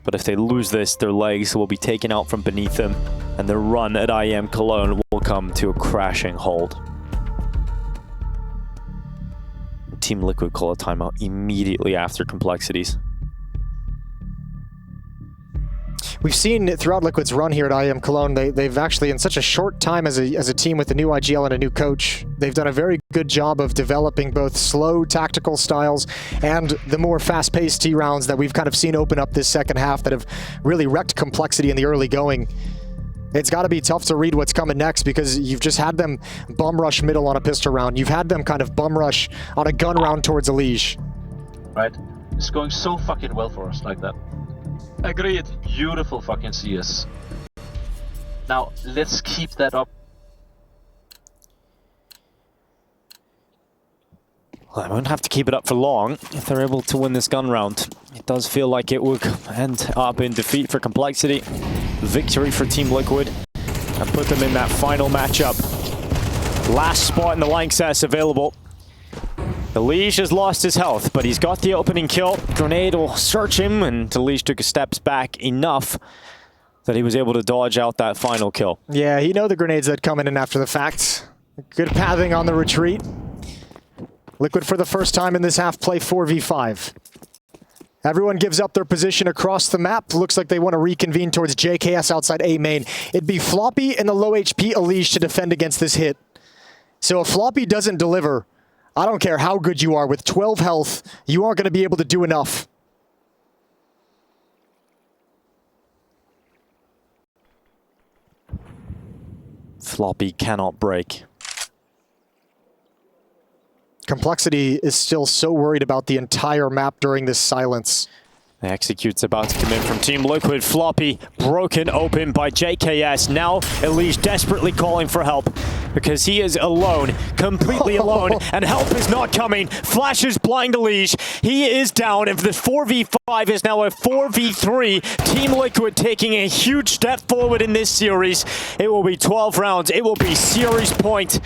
but if they lose this, their legs will be taken out from beneath them, and their run at IEM Cologne will come to a crashing halt. Team Liquid call a timeout immediately after Complexities. We've seen throughout Liquid's run here at IEM Cologne, they've actually, in such a short time as a team with a new IGL and a new coach, they've done a very good job of developing both slow tactical styles and the more fast-paced T-rounds that we've kind of seen open up this second half that have really wrecked Complexity in the early going. It's got to be tough to read what's coming next because you've just had them bum rush middle on a pistol round. You've had them kind of bum rush on a gun round towards Elige. Right? It's going so fucking well for us like that. Agreed. Beautiful fucking CS. Now, let's keep that up. Well, they won't have to keep it up for long if they're able to win this gun round. It does feel like it will end up in defeat for Complexity, victory for Team Liquid, and put them in that final matchup. Last spot in the Lanxess available. Elige has lost his health, but he's got the opening kill. Grenade will search him, and Elige took a steps back enough that he was able to dodge out that final kill. Yeah, you know the grenades that come in after the fact. Good pathing on the retreat. Liquid for the first time in this half play 4v5. Everyone gives up their position across the map. Looks like they want to reconvene towards JKS outside A main. It'd be Floppy and the low HP Elige to defend against this hit. So if Floppy doesn't deliver, I don't care how good you are, with 12 health, you aren't going to be able to do enough. Floppy cannot break. Complexity is still so worried about the entire map during this silence. The execute's about to come in from Team Liquid. Floppy broken open by JKS. Now Elige desperately calling for help because he is alone, completely alone, and help is not coming. Flashes blind Elige. He is down, and the 4v5 is now a 4v3. Team Liquid taking a huge step forward in this series. It will be 12 rounds. It will be series point.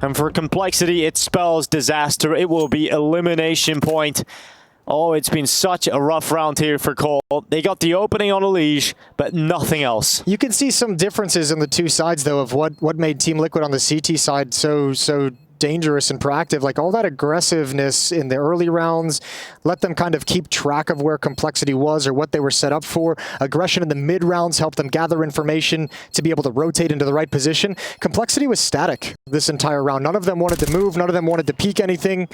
And for Complexity, it spells disaster. It will be elimination point. Oh, it's been such a rough round here for Cole. They got the opening on Elige, but nothing else. You can see some differences in the two sides, though, of what made Team Liquid on the CT side so dangerous and proactive. Like all that aggressiveness in the early rounds, let them kind of keep track of where Complexity was or what they were set up for. Aggression in the mid rounds helped them gather information to be able to rotate into the right position. Complexity was static this entire round. None of them wanted to move. None of them wanted to peek anything.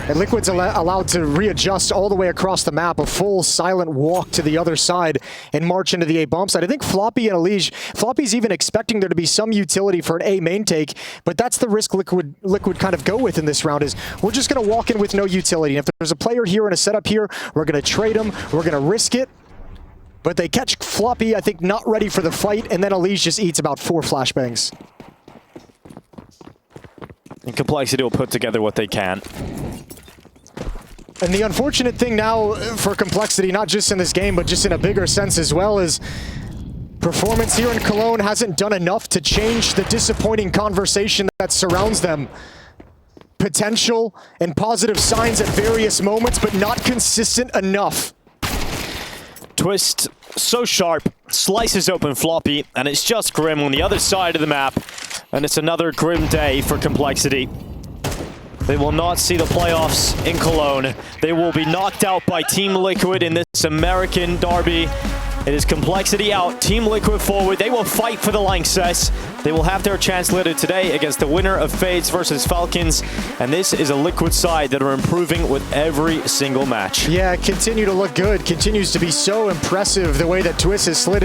And Liquid's allowed to readjust all the way across the map, a full silent walk to the other side and march into the A bomb side. I think Floppy and Elige, Floppy's even expecting there to be some utility for an A main take, but that's the risk Liquid kind of go with in this round is we're just going to walk in with no utility. And if there's a player here and a setup here, we're going to trade him, we're going to risk it. But they catch Floppy, I think, not ready for the fight, and then Elige just eats about 4 flashbangs. And Complexity will put together what they can. And the unfortunate thing now for Complexity, not just in this game, but just in a bigger sense as well, is performance here in Cologne hasn't done enough to change the disappointing conversation that surrounds them. Potential and positive signs at various moments, but not consistent enough. Twist so sharp, slices open Floppy, and it's just Grim on the other side of the map. And it's another grim day for Complexity. They will not see the playoffs in Cologne. They will be knocked out by Team Liquid in this American derby. It is Complexity out, Team Liquid forward. They will fight for the Lanxess. They will have their chance later today against the winner of Fades versus Falcons. And this is a Liquid side that are improving with every single match. Yeah, continue to look good. Continues to be so impressive the way that Twist has slid